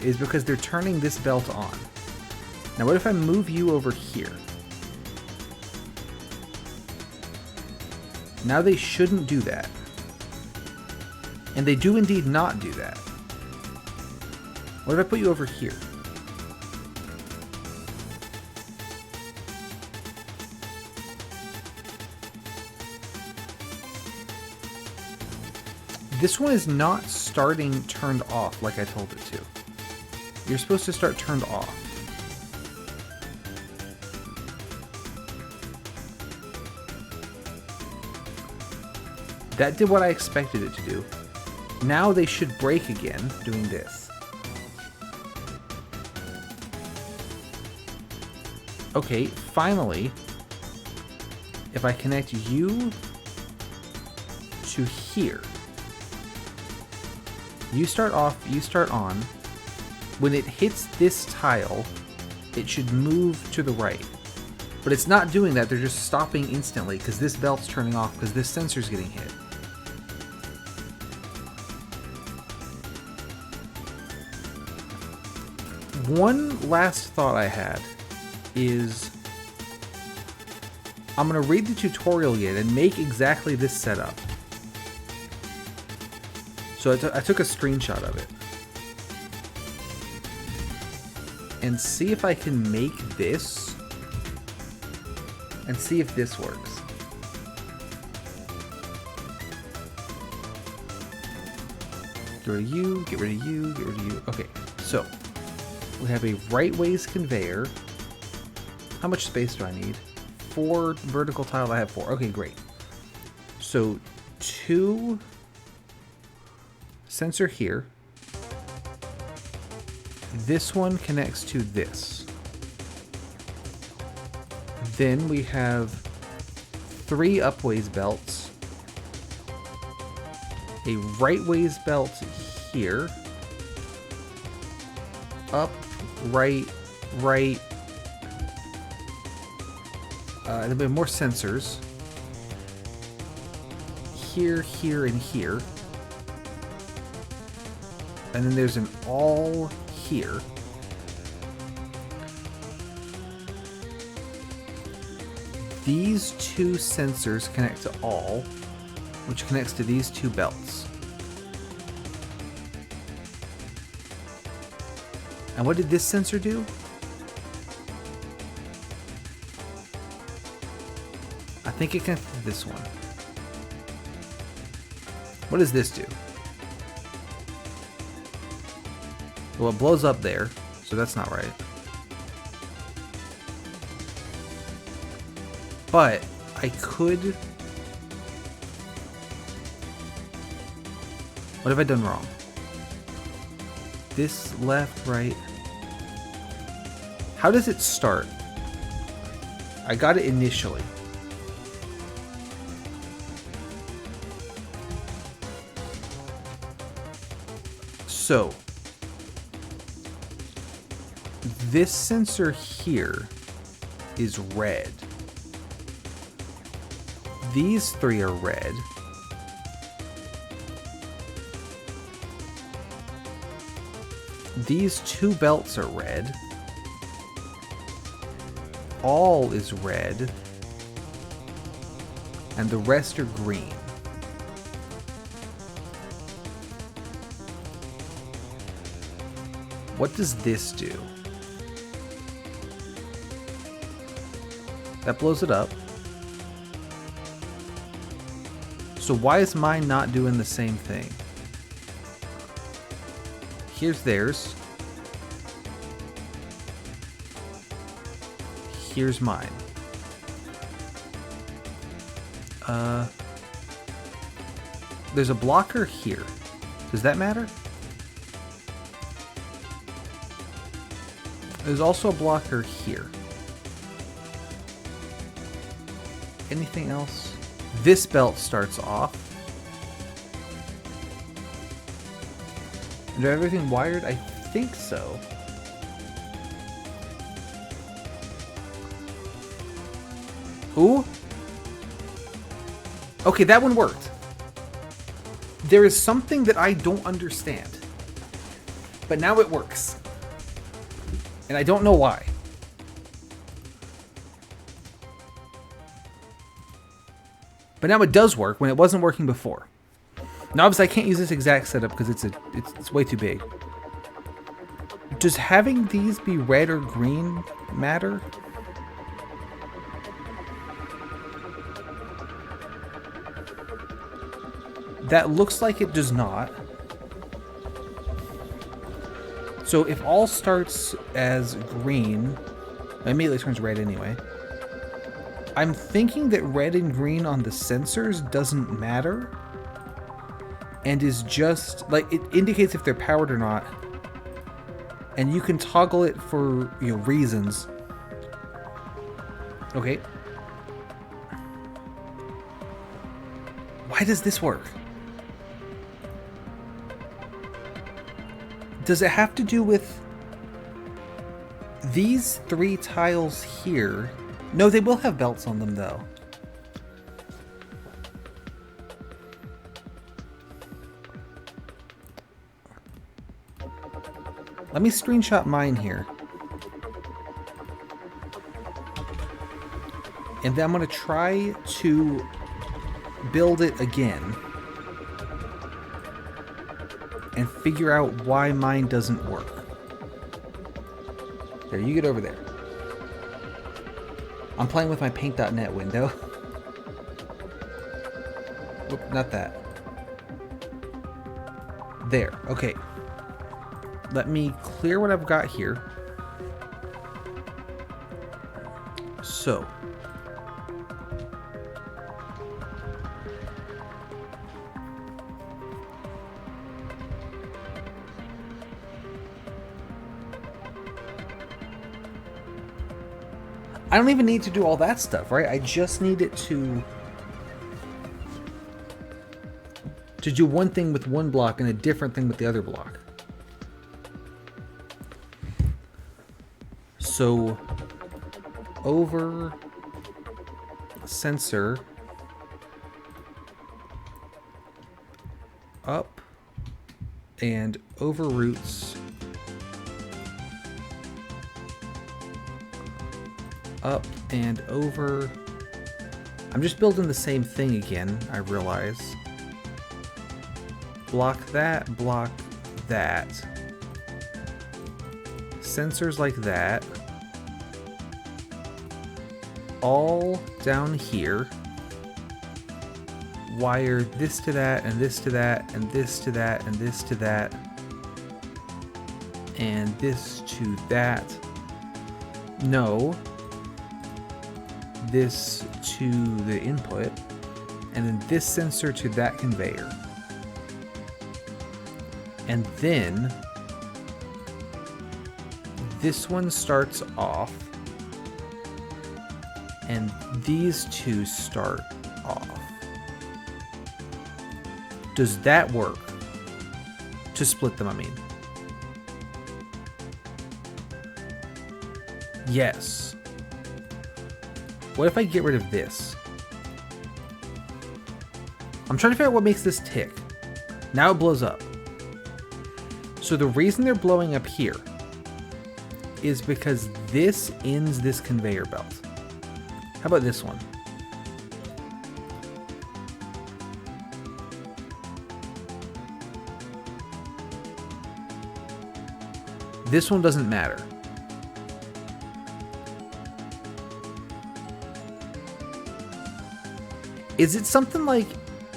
is because they're turning this belt on. Now what if I move you over here? Now they shouldn't do that. And they do indeed not do that. What if I put you over here? This one is not starting turned off like I told it to. You're supposed to start turned off. That did what I expected it to do. Now they should break again doing this. Okay, finally, if I connect you to here, you start off, you start on. When it hits this tile, it should move to the right. But it's not doing that, they're just stopping instantly because this belt's turning off because this sensor's getting hit. One last thought I had is I'm going to read the tutorial again and make exactly this setup. So I took a screenshot of it. And see if I can make this and see if this works. Get rid of you, get rid of you, get rid of you. Okay, so we have a right ways conveyor. How much space do I need? 4 vertical tile, I have 4. Okay, great. So 2 sensor here. This one connects to this. Then we have 3 upways belts. A rightways belt here. Up, right, right. There'll be more sensors. Here, here, and here. And then there's an all here. These 2 sensors connect to all, which connects to these 2 belts. And what did this sensor do? I think it connected to this one. What does this do? Well, it blows up there, so that's not right. But I could... What have I done wrong? This, left, right. How does it start? I got it initially. So, this sensor here is red. These three are red. These two belts are red. All is red. And the rest are green. What does this do? That blows it up. So why is mine not doing the same thing? Here's theirs. Here's mine. There's a blocker here. Does that matter? There's also a blocker here. Anything else? This belt starts off. Do I have everything wired? I think so. Ooh. Okay, that one worked. There is something that I don't understand. But now it works. And I don't know why. But now it does work when it wasn't working before. Now obviously I can't use this exact setup because it's way too big. Does having these be red or green matter? That looks like it does not. So if all starts as green, it immediately turns red anyway. I'm thinking that red and green on the sensors doesn't matter. And is just, like, it indicates if they're powered or not. And you can toggle it for, you know, reasons. Okay. Why does this work? Does it have to do with these three tiles here? No, they will have belts on them, though. Let me screenshot mine here. And then I'm going to try to build it again. And figure out why mine doesn't work. There, you get over there. I'm playing with my paint.net window. Oop, not that. There, okay. Let me clear what I've got here. So. I don't even need to do all that stuff, right? I just need it to do one thing with one block and a different thing with the other block. So, over sensor, up, and over roots, up and over. I'm just building the same thing again, I realize. Block that. Sensors like that. All down here. Wire this to that, and this to that, and this to that, and this to that. And this to that. No. This to the input. And then this sensor to that conveyor. And then this one starts off, and these two start off. Does that work? To split them, I mean. Yes. What if I get rid of this? I'm trying to figure out what makes this tick. Now it blows up. So the reason they're blowing up here is because this ends this conveyor belt. How about this one? This one doesn't matter. Is it something like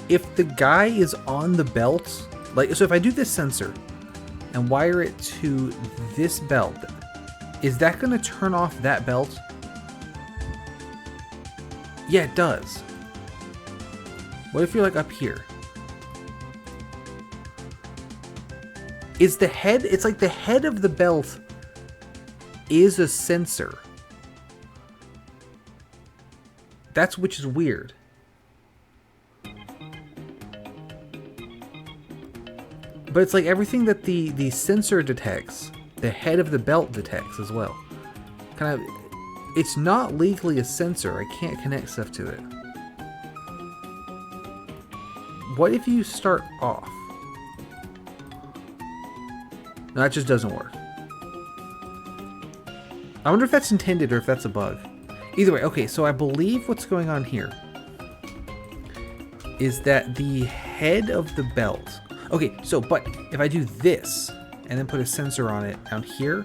if the guy is on the belt, like, so if I do this sensor and wire it to this belt, is that going to turn off that belt? Yeah, it does. What if you're like up here? Is the head, it's like the head of the belt is a sensor. That's, which is weird. But it's like everything that the sensor detects, the head of the belt detects as well. Kind of, it's not legally a sensor. I can't connect stuff to it. What if you start off? No, that just doesn't work. I wonder if that's intended or if that's a bug. Either way, okay, so I believe what's going on here is that the head of the belt... Okay, so, but if I do this and then put a sensor on it down here,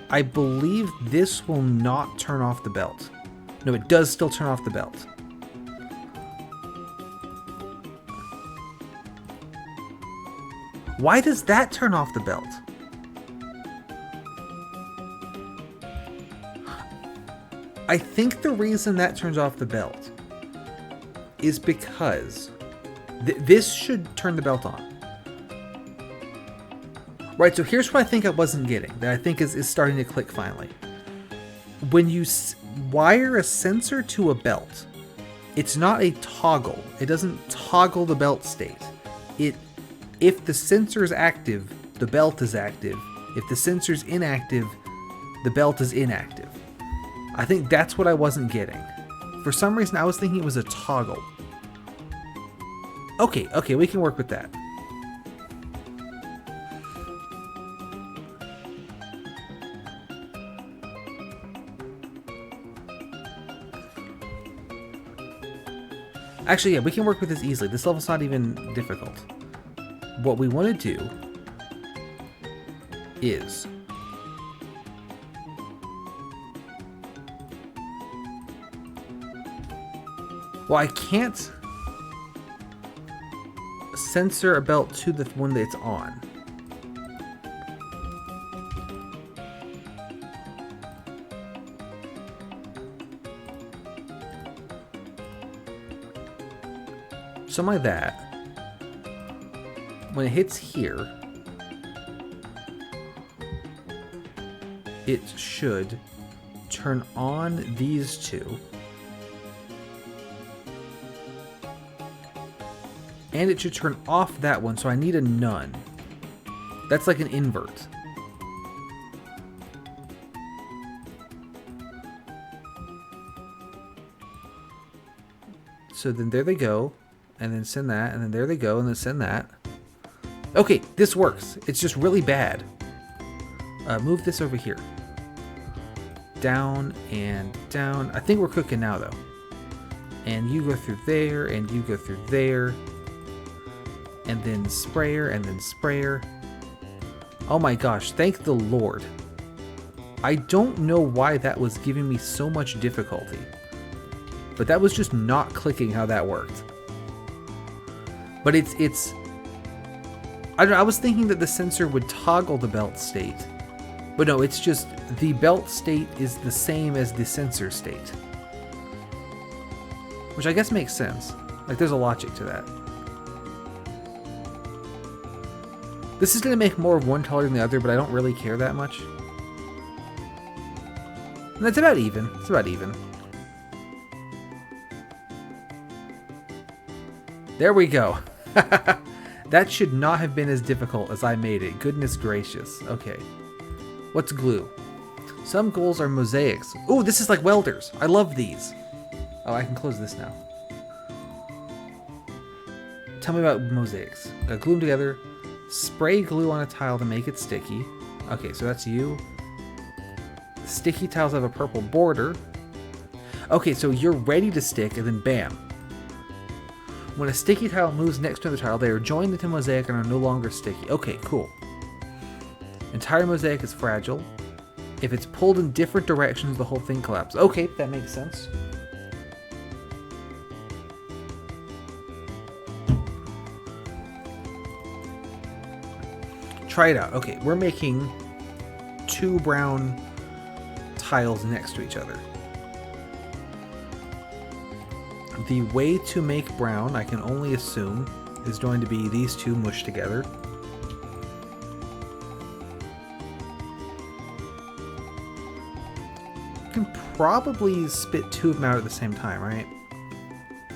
I believe this will not turn off the belt. No, it does still turn off the belt. Why does that turn off the belt? I think the reason that turns off the belt is because this should turn the belt on. Right, so here's what I think I wasn't getting, that I think is starting to click finally. When you wire a sensor to a belt, it's not a toggle. It doesn't toggle the belt state. If the sensor is active, the belt is active. If the sensor is inactive, the belt is inactive. I think that's what I wasn't getting. For some reason, I was thinking it was a toggle. Okay, we can work with that. Actually, yeah, we can work with this easily. This level's not even difficult. What we want to do is... Well, I can't sensor a belt to the one that it's on. Something like that. When it hits here, it should turn on these two. And it should turn off that one, so I need a none. That's like an invert. So then there they go, and then send that, and then there they go, and then send that. Okay, this works. It's just really bad. Move this over here. Down and down. I think we're cooking now, though. And you go through there, and you go through there. And then sprayer, and then sprayer. Oh my gosh, thank the Lord. I don't know why that was giving me so much difficulty. But that was just not clicking how that worked. But it's I don't know, I was thinking that the sensor would toggle the belt state. But no, it's just the belt state is the same as the sensor state. Which I guess makes sense. Like, there's a logic to that. This is going to make more of one color than the other, but I don't really care that much. And that's about even. It's about even. There we go. That should not have been as difficult as I made it. Goodness gracious. Okay. What's glue? Some goals are mosaics. Oh, this is like welders. I love these. Oh, I can close this now. Tell me about mosaics. Glue them together. Spray glue on a tile to make it sticky. Okay, so that's you. Sticky tiles have a purple border. Okay, so you're ready to stick, and then bam. When a sticky tile moves next to another tile, they are joined into mosaic and are no longer sticky. Okay, cool. Entire mosaic is fragile. If it's pulled in different directions, the whole thing collapses. Okay, that makes sense. Try it out. Okay, we're making 2 brown tiles next to each other. The way to make brown, I can only assume, is going to be these 2 mushed together. You can probably spit 2 of them out at the same time, right?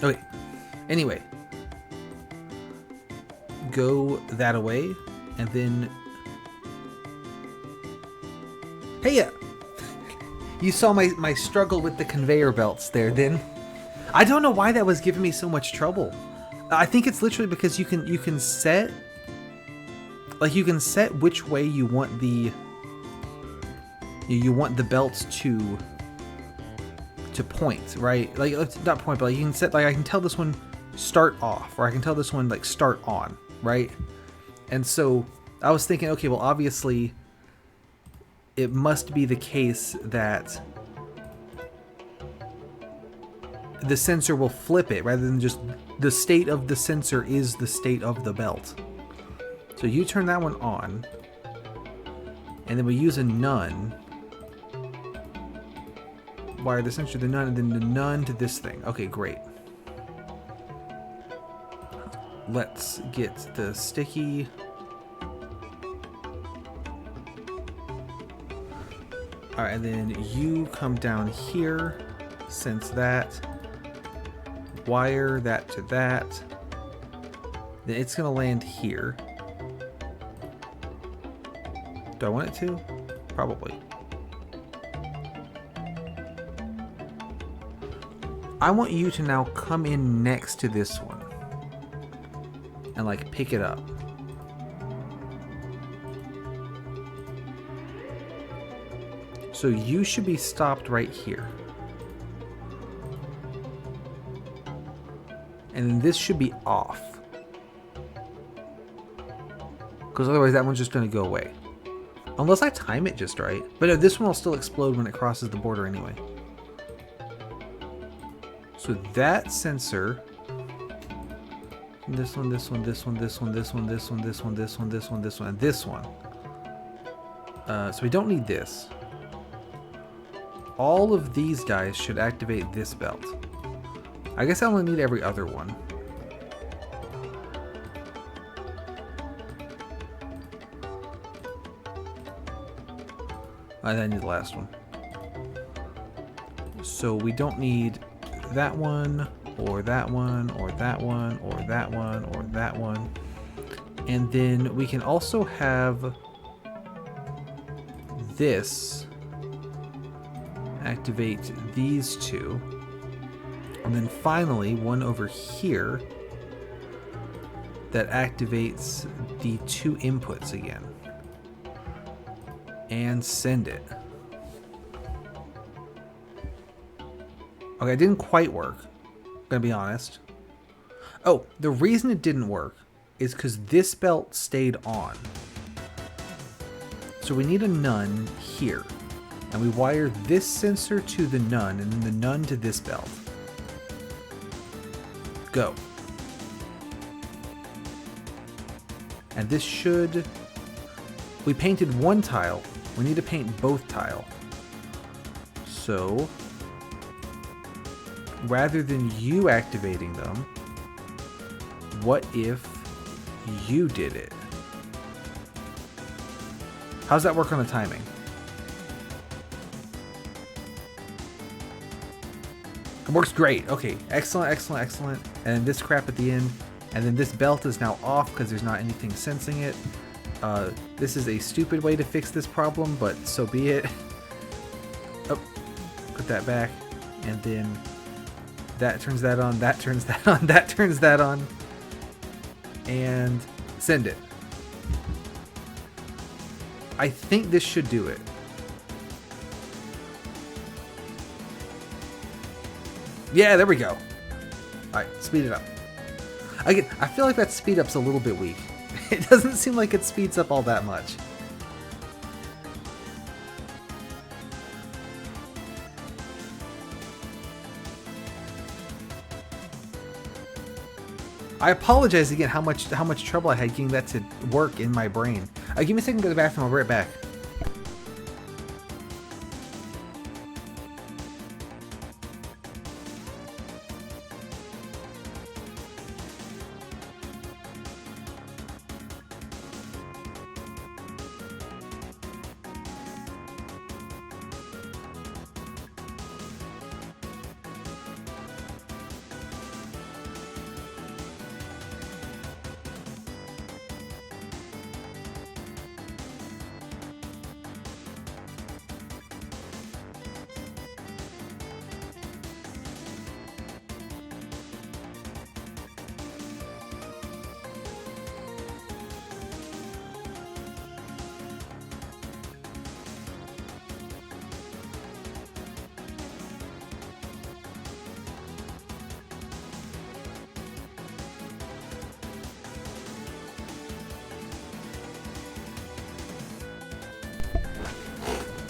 Okay. Anyway. Go that away, and then... Hey! You saw my struggle with the conveyor belts there, then. I don't know why that was giving me so much trouble. I think it's literally because you can set, like, you can set which way you want the belts to point, right? Like, not point, but like you can set, like, I can tell this one start off, or I can tell this one like start on, right? And so I was thinking, okay, well, obviously it must be the case that the sensor will flip it rather than just the state of the sensor is the state of the belt. So you turn that one on, and then we use a none. Wire the sensor to the none, and then the none to this thing. Okay, great. Let's get the sticky. Alright, and then you come down here, sense that. Wire that to that. Then it's going to land here. Do I want it to? Probably. I want you to now come in next to this one. And like pick it up. So you should be stopped right here. And then this should be off. Because otherwise that one's just going to go away. Unless I time it just right. But no, this one will still explode when it crosses the border anyway. So that sensor... This one, this one, this one, this one, this one, this one, this one, this one, this one, this one, and this one. So we don't need this. All of these guys should activate this belt. I guess I only need every other one. I then need the last one. So we don't need that one, or that one, or that one, or that one, or that one. And then we can also have this activate these 2. And then finally, one over here that activates the 2 inputs again. And send it. Okay, it didn't quite work. I'm gonna be honest. Oh, the reason it didn't work is because this belt stayed on. So we need a none here. And we wire this sensor to the none, and then the none to this belt. Go. And this should... We painted one tile. We need to paint both tile. So, rather than you activating them, what if you did it? How's that work on the timing? It works great. Okay, excellent, excellent, excellent. And then this crap at the end. And then this belt is now off because there's not anything sensing it. This is a stupid way to fix this problem, but so be it. Oh, put that back. And then that turns that on, that turns that on, that turns that on. And send it. I think this should do it. Yeah, there we go. Alright, speed it up. Again, I feel like that speed up's a little bit weak. It doesn't seem like it speeds up all that much. I apologize again how much trouble I had getting that to work in my brain. Give me a second to go to the bathroom, I'll be right back.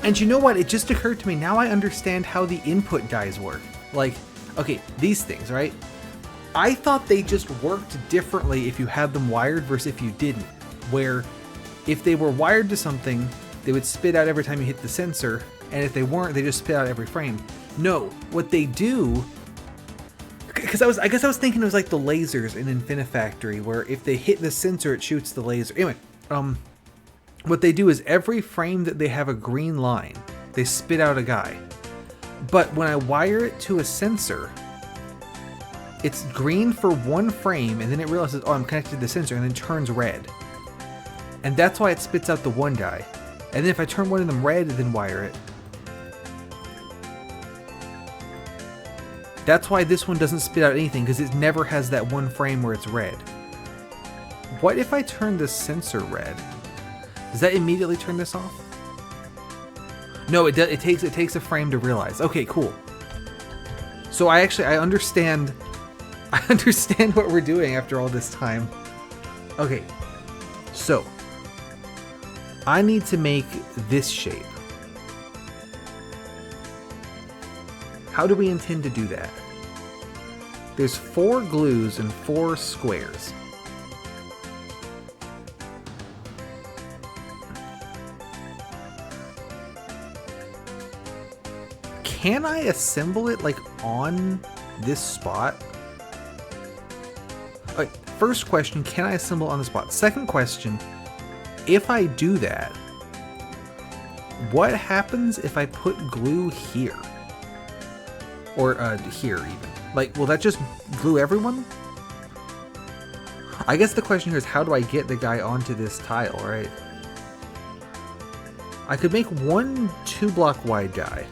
And you know what? It just occurred to me. Now I understand how the input dies work. Like, okay, these things, right? I thought they just worked differently if you had them wired versus if you didn't. Where if they were wired to something, they would spit out every time you hit the sensor. And if they weren't, they just spit out every frame. No, what they do... Because I guess I was thinking it was like the lasers in Infinifactory, where if they hit the sensor, it shoots the laser. Anyway, what they do is every frame that they have a green line, they spit out a guy. But when I wire it to a sensor, it's green for one frame, and then it realizes, oh, I'm connected to the sensor, and then turns red. And that's why it spits out the one guy. And then if I turn one of them red and then wire it, that's why this one doesn't spit out anything, because it never has that one frame where it's red. What if I turn the sensor red? Does that immediately turn this off? No, it does. It takes a frame to realize. Okay, cool. So I understand. I understand what we're doing after all this time. Okay, so I need to make this shape. How do we intend to do that? There's 4 glues and 4 squares. Can I assemble it like on this spot? Alright, first question, can I assemble on the spot? Second question, if I do that, what happens if I put glue here? Or here even. Like, will that just glue everyone? I guess the question here is, how do I get the guy onto this tile, right? I could make one 2-block wide guy.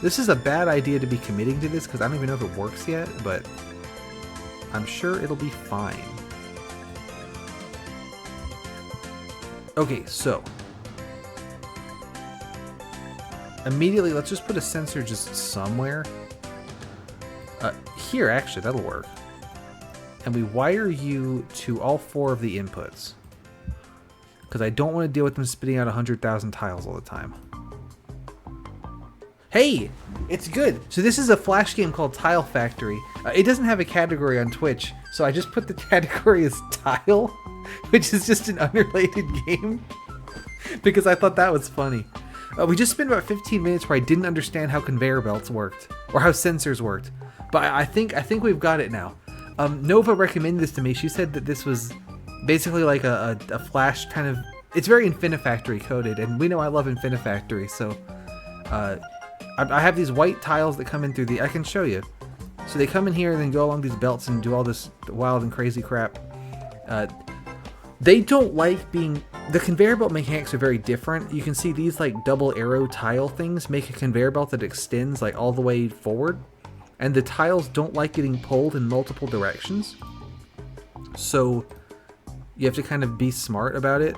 This is a bad idea to be committing to this because I don't even know if it works yet, but I'm sure it'll be fine. Okay, so immediately let's just put a sensor just somewhere. Here, actually, that'll work. And we wire you to all 4 of the inputs because I don't want to deal with them spitting out 100,000 tiles all the time. Hey, it's good. So this is a Flash game called Tile Factory. It doesn't have a category on Twitch, so I just put the category as Tile, which is just an unrelated game, because I thought that was funny. We just spent about 15 minutes where I didn't understand how conveyor belts worked, or how sensors worked, but I think we've got it now. Nova recommended this to me. She said that this was basically like a Flash kind of... It's very Infinifactory coded, and we know I love Infinifactory, so... I have these white tiles that come in through I can show you. So they come in here and then go along these belts and do all this wild and crazy crap. They don't like being... The conveyor belt mechanics are very different. You can see these like double arrow tile things make a conveyor belt that extends like all the way forward. And the tiles don't like getting pulled in multiple directions. So you have to kind of be smart about it.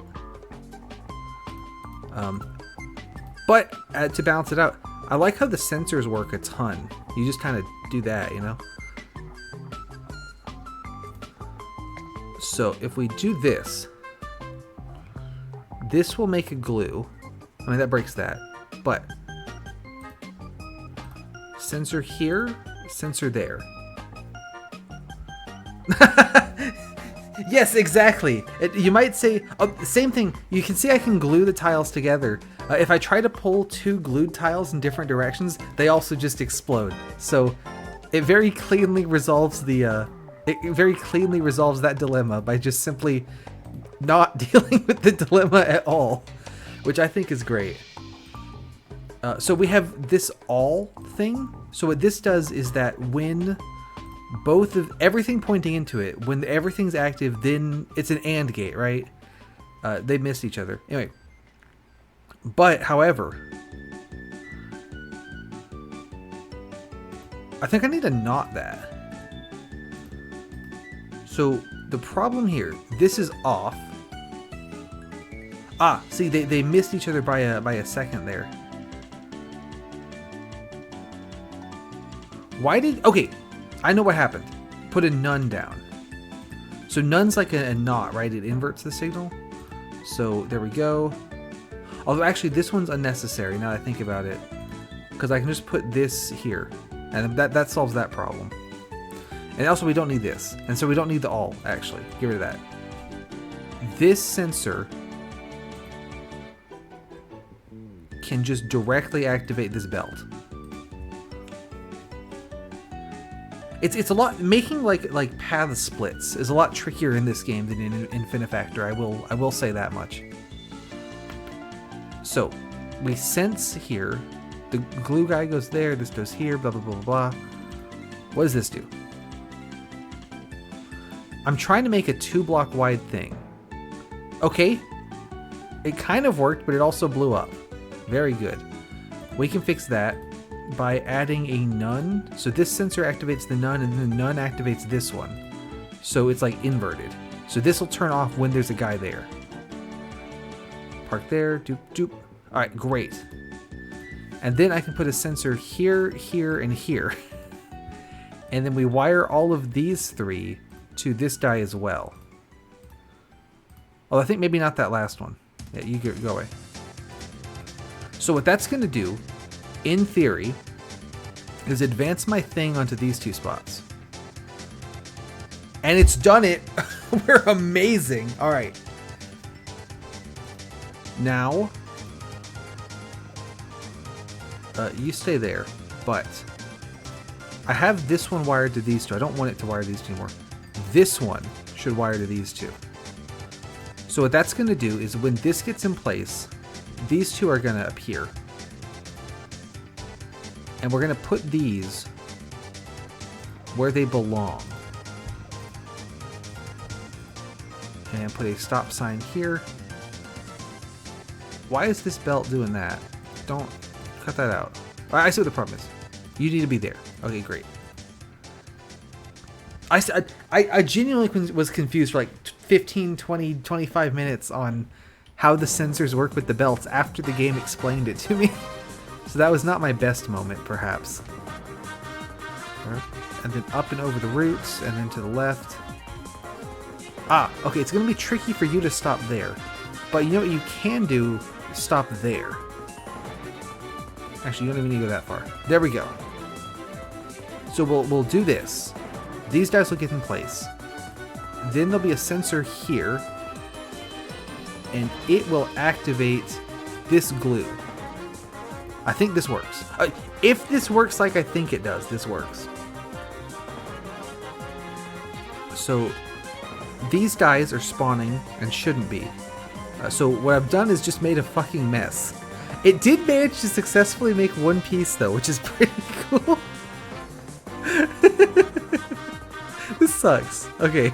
But to balance it out, I like how the sensors work a ton. You just kind of do that, you know? So if we do this, this will make a glue. I mean, that breaks that. But sensor here, sensor there. Yes, exactly. You might say, same thing. You can see I can glue the tiles together. If I try to pull two glued tiles in different directions, they also just explode. So it very cleanly resolves that dilemma by just simply not dealing with the dilemma at all, which I think is great. So we have this all thing. So what this does is that when everything pointing into it, when everything's active, then it's an AND gate, right? They miss each other. Anyway. But, however, I think I need to knot that. So the problem here, this is off. Ah, see, they missed each other by a second there. Okay, I know what happened. Put a none down. So none's like a knot, right? It inverts the signal. So there we go. Although actually this one's unnecessary now that I think about it, because I can just put this here, and that solves that problem. And also we don't need this, and so we don't need the all, actually. Get rid of that. This sensor can just directly activate this belt. It's a lot, making like path splits is a lot trickier in this game than in Infinifactor. I will say that much. So we sense here, the glue guy goes there, this goes here, blah blah blah blah blah. What does this do? I'm trying to make a 2-block wide thing. Okay, it kind of worked, but it also blew up. Very good. We can fix that by adding a none. So this sensor activates the none, and the none activates this one. So it's like inverted. So this will turn off when there's a guy there. Park there, doop doop. All right, great. And then I can put a sensor here, here, and here. And then we wire all of these three to this die as well. Oh, I think maybe not that last one. Yeah, you go away. So what that's going to do, in theory, is advance my thing onto these two spots. And it's done it. We're amazing. All right. Now, you stay there, but I have this one wired to these two. I don't want it to wire to these two anymore. This one should wire to these two. So what that's going to do is when this gets in place, these two are going to appear. And we're going to put these where they belong. And put a stop sign here. Why is this belt doing that? Don't cut that out. I see what the problem is. You need to be there. Okay, great. I genuinely was confused for like 15, 20, 25 minutes on how the sensors work with the belts after the game explained it to me. So that was not my best moment, perhaps. And then up and over the roots, and then to the left. Ah, okay, it's going to be tricky for you to stop there. But you know what you can do? Stop there. Actually, you don't even need to go that far. There we go. So we'll do this. These guys will get in place. Then there'll be a sensor here. And it will activate this glue. I think this works. If this works like I think it does, this works. So these guys are spawning and shouldn't be. So what I've done is just made a fucking mess. It did manage to successfully make one piece though, which is pretty cool. This sucks. Okay.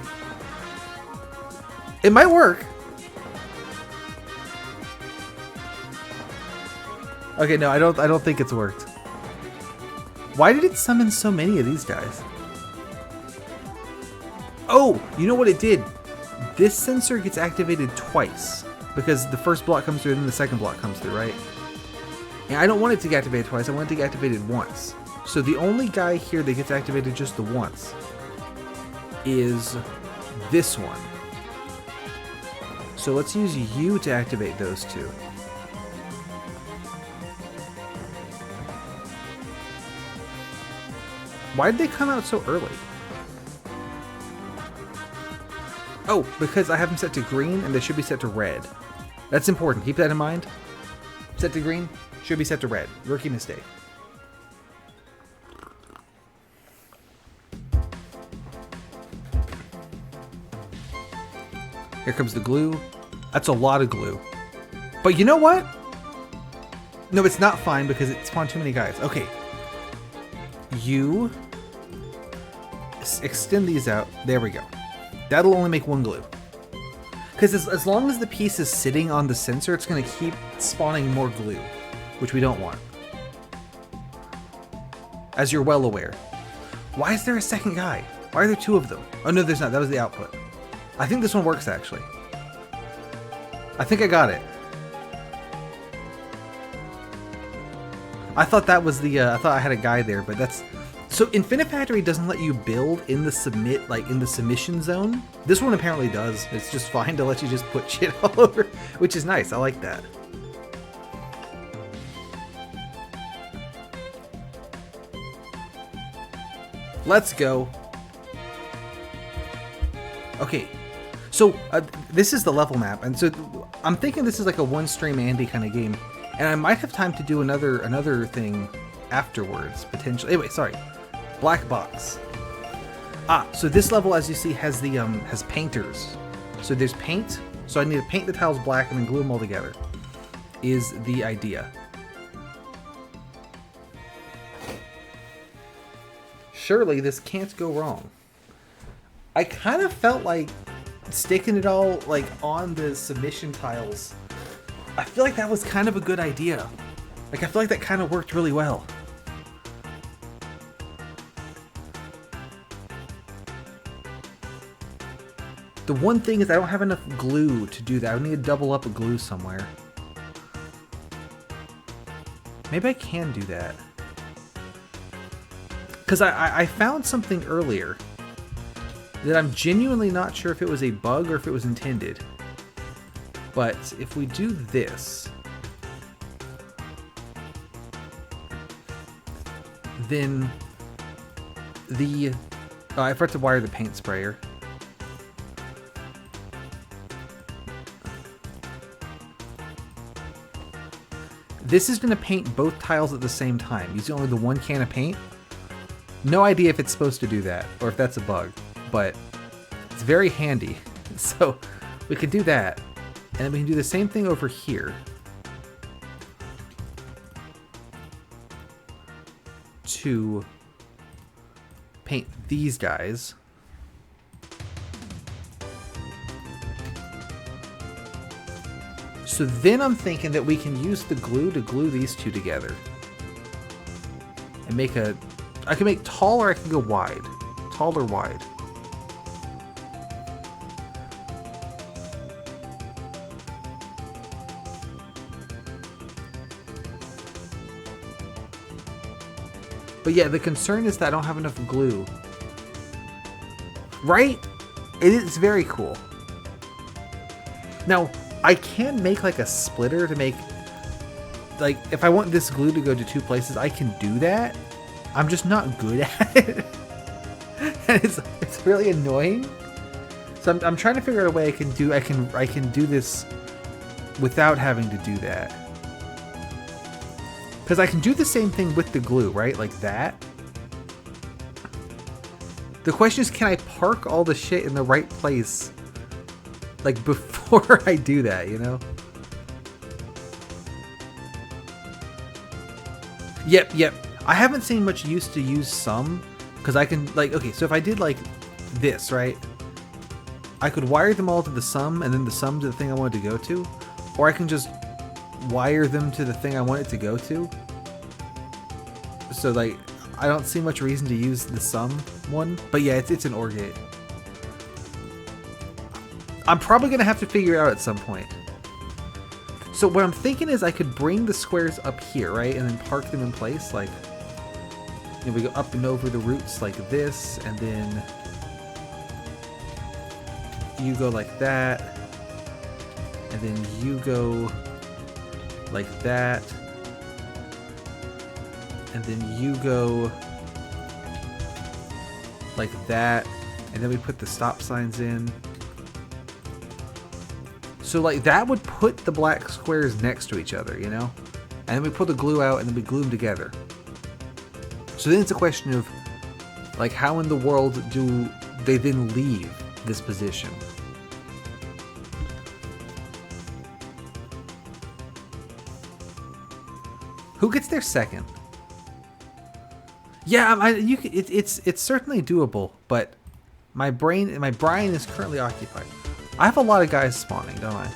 It might work. Okay, no, I don't think it's worked. Why did it summon so many of these guys? Oh, you know what it did? This sensor gets activated twice because the first block comes through and then the second block comes through, right? And I don't want it to get activated twice, I want it to get activated once. So the only guy here that gets activated just the once is this one. So let's use you to activate those two. Why did they come out so early? Oh, because I have them set to green and they should be set to red. That's important. Keep that in mind. Set to green, should be set to red. Rookie mistake. Here comes the glue. That's a lot of glue. But you know what? No, it's not fine because it spawned too many guys. Okay. You extend these out. There we go. That'll only make one glue. Because as long as the piece is sitting on the sensor, it's going to keep spawning more glue, which we don't want. As you're well aware. Why is there a second guy? Why are there two of them? Oh no, there's not. That was the output. I think this one works actually. I think I got it. I thought that was the, I thought I had a guy there, but that's... So Infinifactory doesn't let you build in the submit, like in the submission zone. This one apparently does. It's just fine to let you just put shit all over, which is nice. I like that. Let's go. Okay. So this is the level map, and so I'm thinking this is like a one-stream Andy kind of game, and I might have time to do another thing afterwards potentially. Anyway, sorry, black box. So this level, as you see, has the has painters. So there's paint. So I need to paint the tiles black and then glue them all together. Is the idea. Surely this can't go wrong. I kind of felt like sticking it all like on the submission tiles. I feel like that was kind of a good idea. Like I feel like that kind of worked really well. The one thing is I don't have enough glue to do that. I need to double up a glue somewhere. Maybe I can do that. Because I found something earlier that I'm genuinely not sure if it was a bug or if it was intended. But if we do this, then the... Oh, I forgot to wire the paint sprayer. This is going to paint both tiles at the same time, using only the one can of paint. No idea if it's supposed to do that, or if that's a bug, but it's very handy. So we could do that, and then we can do the same thing over here. To paint these guys. So then I'm thinking that we can use the glue to glue these two together. And make a... I can make tall or I can go wide. Tall or wide. But yeah, the concern is that I don't have enough glue. Right? It is very cool. Now, I can make like a splitter to make... Like, if I want this glue to go to two places, I can do that. I'm just not good at it. And it's really annoying. So I'm trying to figure out a way I can do this without having to do that. Because I can do the same thing with the glue, right? Like that. The question is, can I park all the shit in the right place? Like before I do that, you know? Yep. I haven't seen much use to use some, because I can, like, okay, so if I did like this, right? I could wire them all to the sum, and then the sum to the thing I wanted to go to, or I can just wire them to the thing I want it to go to. So, like, I don't see much reason to use the sum one, but yeah, it's an OR gate. I'm probably going to have to figure it out at some point. So what I'm thinking is I could bring the squares up here, right? And then park them in place, like, you know, we go up and over the roots like this, and then you go like that, and then you go like that, and then you go like that, and then we put the stop signs in. So like that would put the black squares next to each other, you know? And then we pull the glue out and then we glue them together. So then it's a question of like how in the world do they then leave this position? Who gets there second? Yeah, it's certainly doable, but my brain is currently occupied. I have a lot of guys spawning, don't I?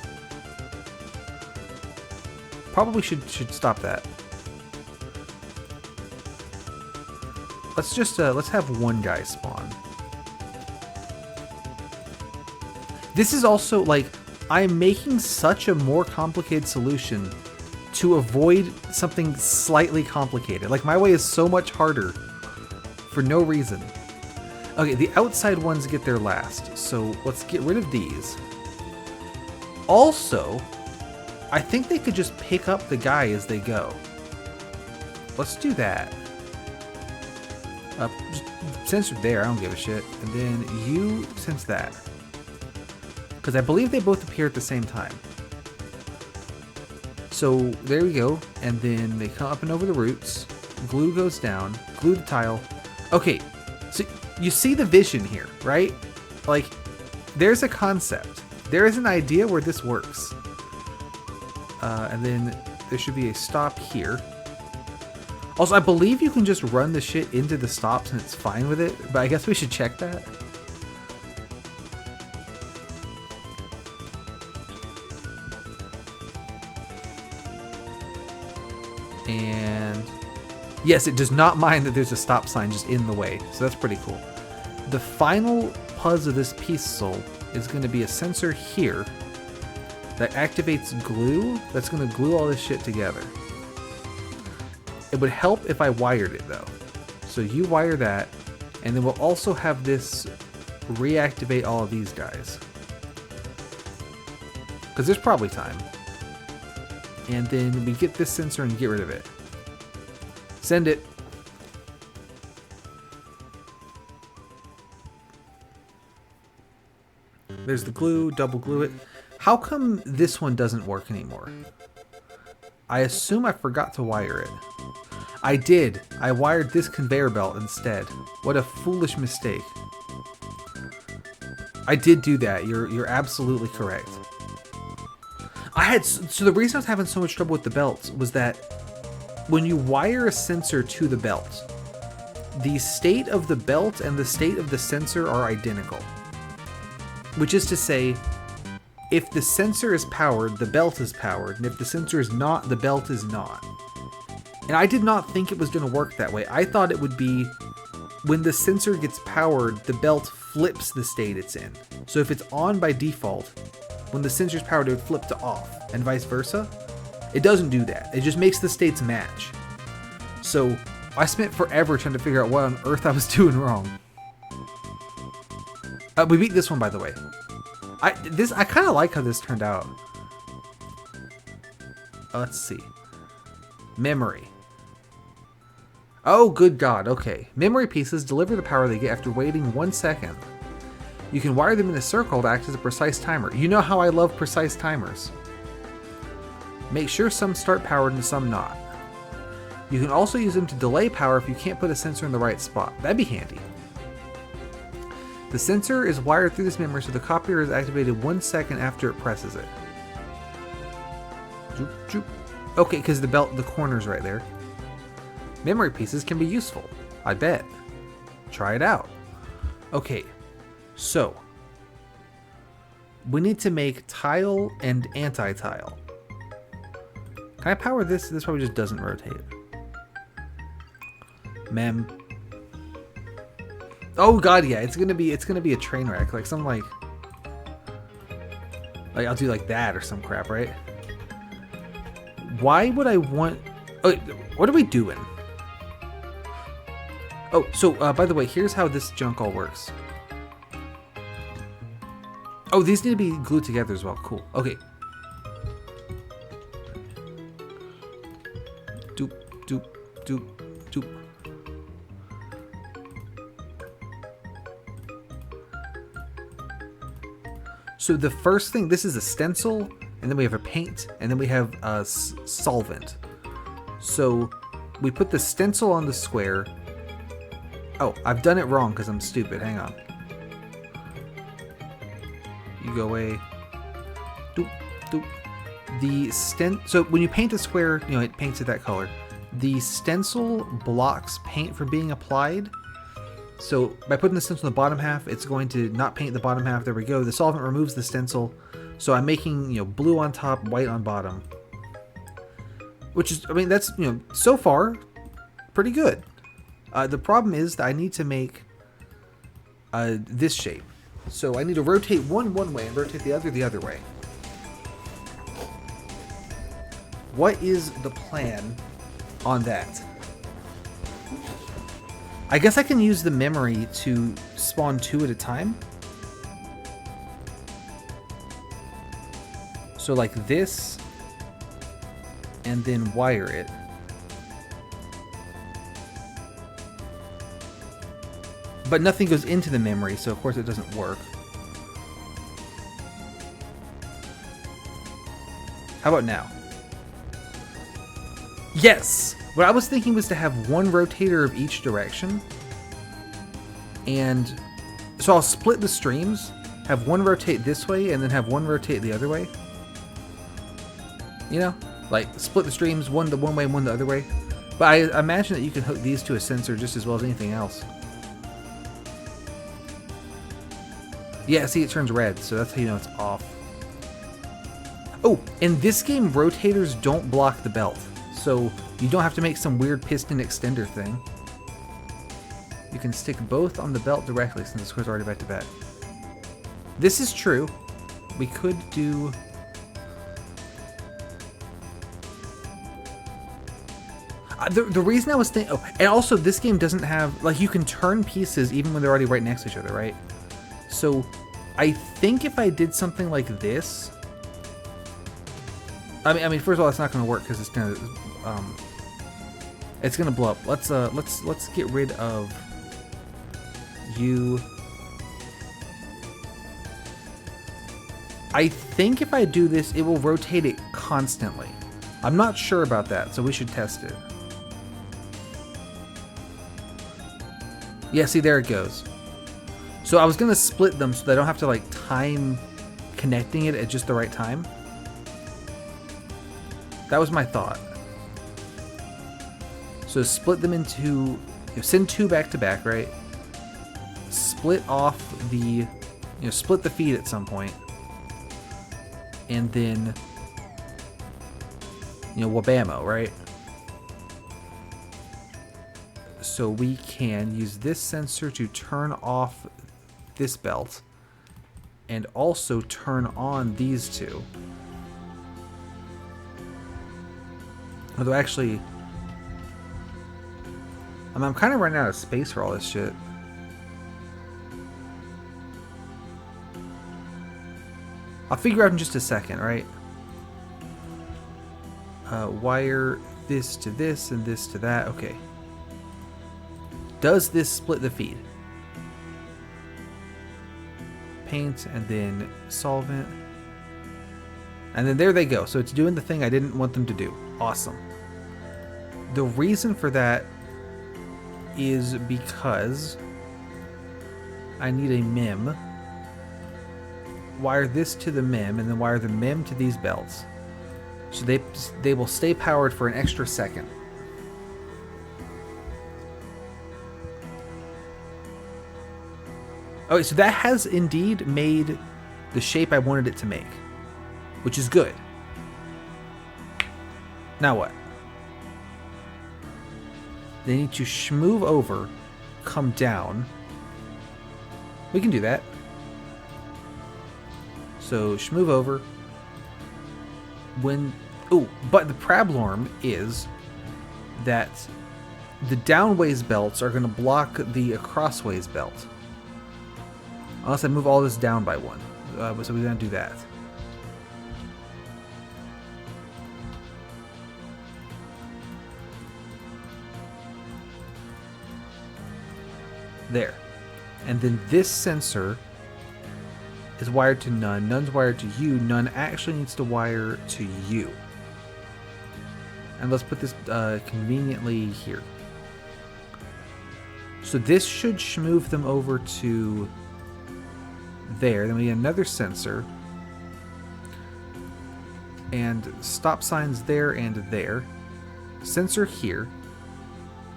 Probably should stop that. Let's just let's have one guy spawn. This is also like I'm making such a more complicated solution to avoid something slightly complicated. Like my way is so much harder for no reason. Okay, the outside ones get there last, so let's get rid of these. Also, I think they could just pick up the guy as they go. Let's do that. Just censored there, I don't give a shit. And then you sense that. Because I believe they both appear at the same time. So there we go, and then they come up and over the roots. Glue goes down, glue the tile. Okay, so you see the vision here, right? Like, there's a concept. There is an idea where this works. And then there should be a stop here. Also, I believe you can just run the shit into the stops and it's fine with it, but I guess we should check that. And yes, it does not mind that there's a stop sign just in the way, so that's pretty cool. The final puzz of this puzzle is going to be a sensor here that activates glue that's going to glue all this shit together. It would help if I wired it though. So you wire that, and then we'll also have this reactivate all of these guys. Because there's probably time. And then we get this sensor and get rid of it. Send it. There's the glue, double glue it. How come this one doesn't work anymore? I assume I forgot to wire it. I did. I wired this conveyor belt instead. What a foolish mistake. I did do that. You're absolutely correct. So the reason I was having so much trouble with the belts was that when you wire a sensor to the belt, the state of the belt and the state of the sensor are identical. Which is to say, if the sensor is powered, the belt is powered, and if the sensor is not, the belt is not. And I did not think it was going to work that way. I thought it would be when the sensor gets powered, the belt flips the state it's in. So if it's on by default, when the sensor's powered, it would flip to off, and vice versa. It doesn't do that. It just makes the states match. So I spent forever trying to figure out what on earth I was doing wrong. We beat this one, by the way. I kind of like how this turned out. Let's see. Memory. Oh, good God. Okay. Memory pieces deliver the power they get after waiting 1 second. You can wire them in a circle to act as a precise timer. You know how I love precise timers. Make sure some start powered and some not. You can also use them to delay power if you can't put a sensor in the right spot. That'd be handy. The sensor is wired through this memory so the copier is activated 1 second after it presses it. Okay, because the corner's right there. Memory pieces can be useful. I bet. Try it out. Okay, so we need to make tile and anti-tile. Can I power this? This probably just doesn't rotate. Mem. Oh god, yeah, it's gonna be a train wreck, like some like I'll do like that or some crap, right? Why would I want? Oh, what are we doing? Oh, so by the way, here's how this junk all works. Oh, these need to be glued together as well. Cool. Okay. Doop, doop, doop, doop. So the first thing, this is a stencil, and then we have a paint, and then we have a solvent. So we put the stencil on the square. Oh, I've done it wrong because I'm stupid. Hang on. You go away. Doop, doop. So when you paint a square, you know, it paints it that color. The stencil blocks paint from being applied. So by putting the stencil in the bottom half, it's going to not paint the bottom half. There we go. The solvent removes the stencil. So I'm making, you know, blue on top, white on bottom. Which is, I mean, that's, you know, so far, pretty good. The problem is that I need to make this shape. So I need to rotate one way and rotate the other way. What is the plan on that? I guess I can use the memory to spawn 2 at a time. So like this, and then wire it. But nothing goes into the memory, so of course it doesn't work. How about now? Yes! What I was thinking was to have one rotator of each direction. And so I'll split the streams, have one rotate this way, and then have one rotate the other way. You know? Like, split the streams, one the one way and one the other way. But I imagine that you can hook these to a sensor just as well as anything else. Yeah, see, it turns red, so that's how you know it's off. Oh, in this game, rotators don't block the belt. So you don't have to make some weird piston extender thing. You can stick both on the belt directly since the square's already back to back. This is true. We could do... The reason I was thinking... Oh, and also this game doesn't have... Like, you can turn pieces even when they're already right next to each other, right? So I think if I did something like this... I mean, first of all, it's not going to work because it's going to blow up. Let's get rid of you. I think if I do this, it will rotate it constantly. I'm not sure about that, so we should test it. Yeah, see, there it goes. So I was going to split them so that I don't have to, like, time connecting it at just the right time. That was my thought. So split them into, you know, send 2 back to back, right? Split off the, you know, split the feed at some point. And then, you know, wabamo, right? So we can use this sensor to turn off this belt and also turn on these 2. Although actually, I'm kind of running out of space for all this shit. I'll figure out in just a second, right? Wire this to this and this to that. Okay. Does this split the feed? Paint and then solvent. And then there they go. So it's doing the thing I didn't want them to do. Awesome. The reason for that is because I need a mem. Wire this to the mem and then wire the mem to these belts. So they will stay powered for an extra second. Okay, so that has indeed made the shape I wanted it to make, which is good. Now what? They need to schmoove over, come down. We can do that. So schmoove over. But the Prablorm is that the downways belts are going to block the acrossways belt. Unless I move all this down by one. So we're going to do that. There. And then this sensor is wired to none. None's wired to you. None actually needs to wire to you. And let's put this conveniently here. So this should schmoove them over to there. Then we get another sensor. And stop signs there and there. Sensor here.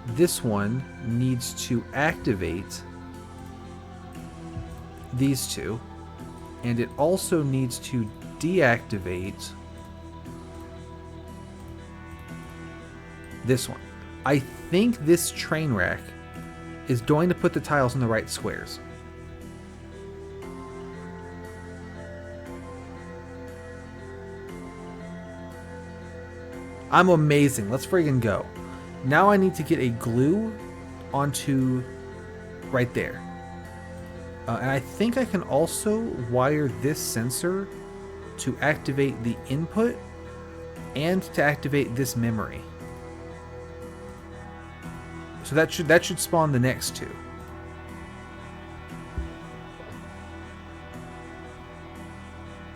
This one needs to activate these two. And it also needs to deactivate this one. I think this train rack is going to put the tiles in the right squares. I'm amazing. Let's friggin' go. Now I need to get a glue onto right there. And I think I can also wire this sensor to activate the input and to activate this memory. So that should spawn the next two.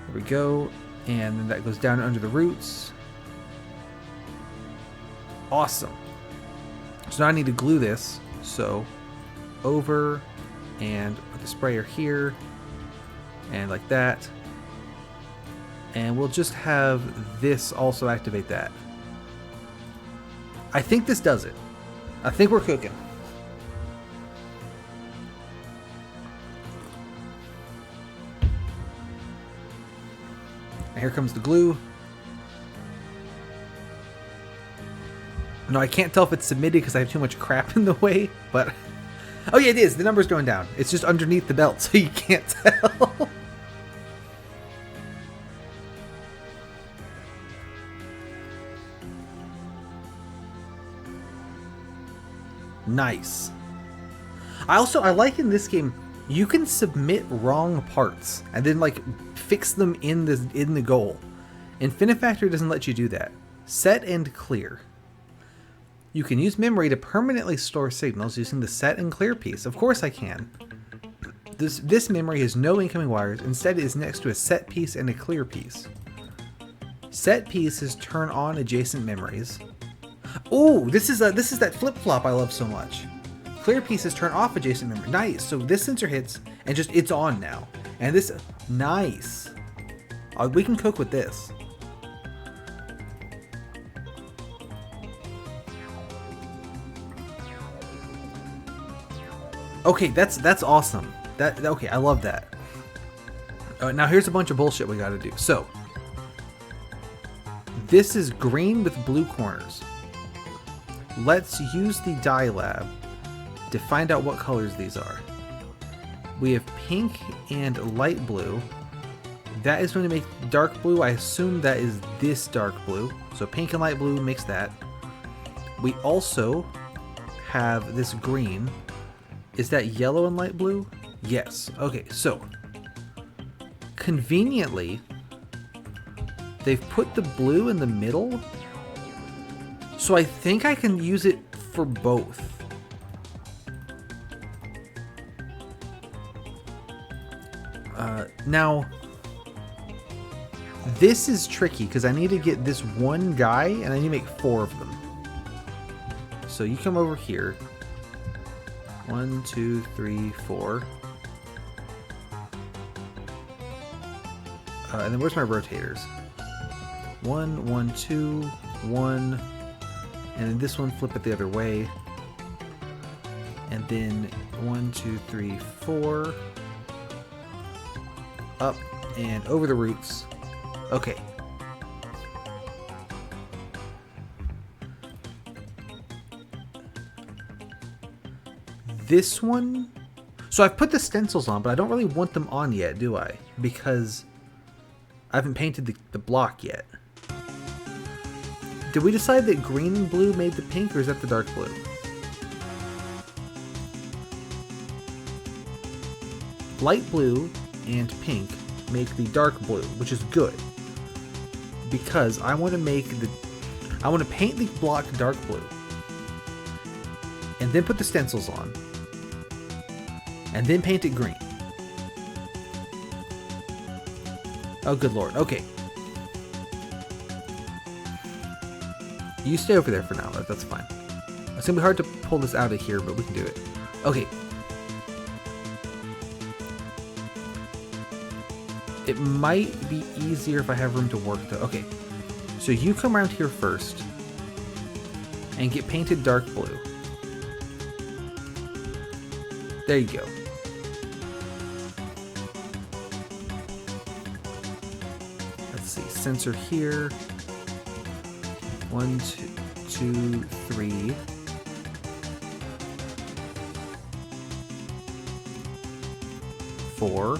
There we go. And then that goes down under the roots. Awesome. So now I need to glue this. So over and put the sprayer here and like that. And we'll just have this also activate that. I think this does it. I think we're cooking. And here comes the glue. No, I can't tell if it's submitted because I have too much crap in the way, but... Oh yeah, it is. The number's going down. It's just underneath the belt, so you can't tell. Nice. I like in this game, you can submit wrong parts and then like fix them in the goal. Infinifactory doesn't let you do that. Set and clear. You can use memory to permanently store signals using the set and clear piece. Of course I can. This memory has no incoming wires. Instead, it is next to a set piece and a clear piece. Set pieces turn on adjacent memories. Oh, this is that flip-flop I love so much. Clear pieces turn off adjacent memory. Nice. So this sensor hits and just it's on now. And this nice. We can cook with this. Okay, that's awesome. Okay, I love that. Now here's a bunch of bullshit we got to do. So this is green with blue corners. Let's use the dye lab to find out what colors these are. We have pink and light blue. That is going to make dark blue. I assume that is this dark blue. So pink and light blue makes that. We also have this green. Is that yellow and light blue? Yes. Okay, so conveniently, they've put the blue in the middle. So I think I can use it for both. Now, this is tricky because I need to get this one guy and I need to make 4 of them. So you come over here. 1, 2, 3, 4. And then where's my rotators? 1, 1, 2, 1. And then this one, flip it the other way. And then 1, 2, 3, 4. up and over the roots. Okay. This one... So I've put the stencils on, but I don't really want them on yet, do I? Because I haven't painted the block yet. Did we decide that green and blue made the pink, or is that the dark blue? Light blue and pink make the dark blue, which is good. Because I want to paint the block dark blue. And then put the stencils on. And then paint it green. Oh, good lord. Okay. You stay over there for now. That's fine. It's gonna be hard to pull this out of here, but we can do it. Okay. It might be easier if I have room to work, though. Okay. So you come around here first. And get painted dark blue. There you go. Let's see. Sensor here. 1, 2, 3. 4.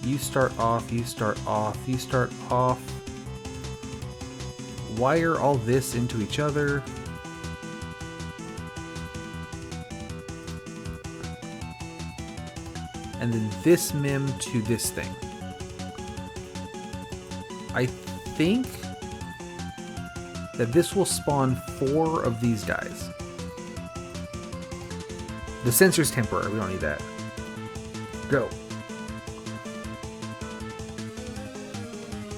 You start off, you start off, you start off. Wire all this into each other. And then this mem to this thing. I think that this will spawn 4 of these guys. The sensor's temporary, we don't need that. Go.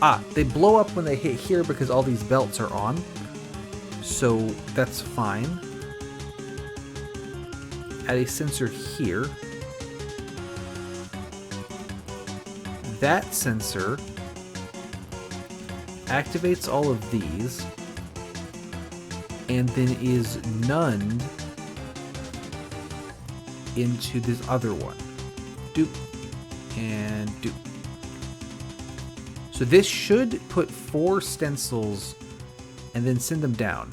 Ah, they blow up when they hit here because all these belts are on. So that's fine. Add a sensor here. That sensor activates all of these and then is nunned into this other one. Doop and doop. So this should put 4 stencils and then send them down.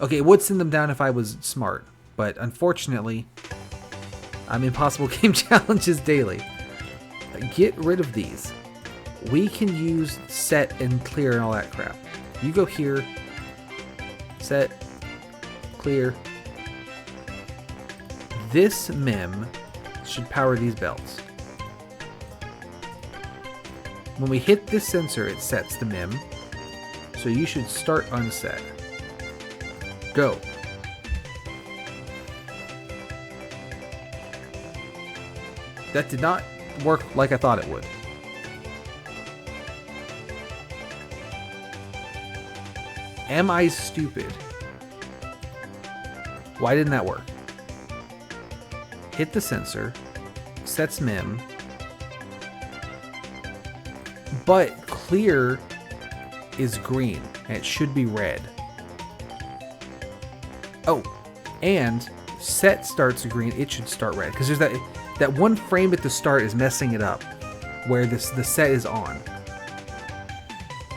Okay, it would send them down if I was smart, but unfortunately, I'm Impossible Game Challenges daily. Get rid of these. We can use set and clear and all that crap. You go here, set, clear. This mem should power these belts. When we hit this sensor, it sets the mem. So you should start unset. Go. That did not work like I thought it would. Am I stupid? Why didn't that work? Hit the sensor, sets mem, but clear is green, and it should be red. Oh, and set starts green, it should start red, because there's that one frame at the start is messing it up, where the set is on.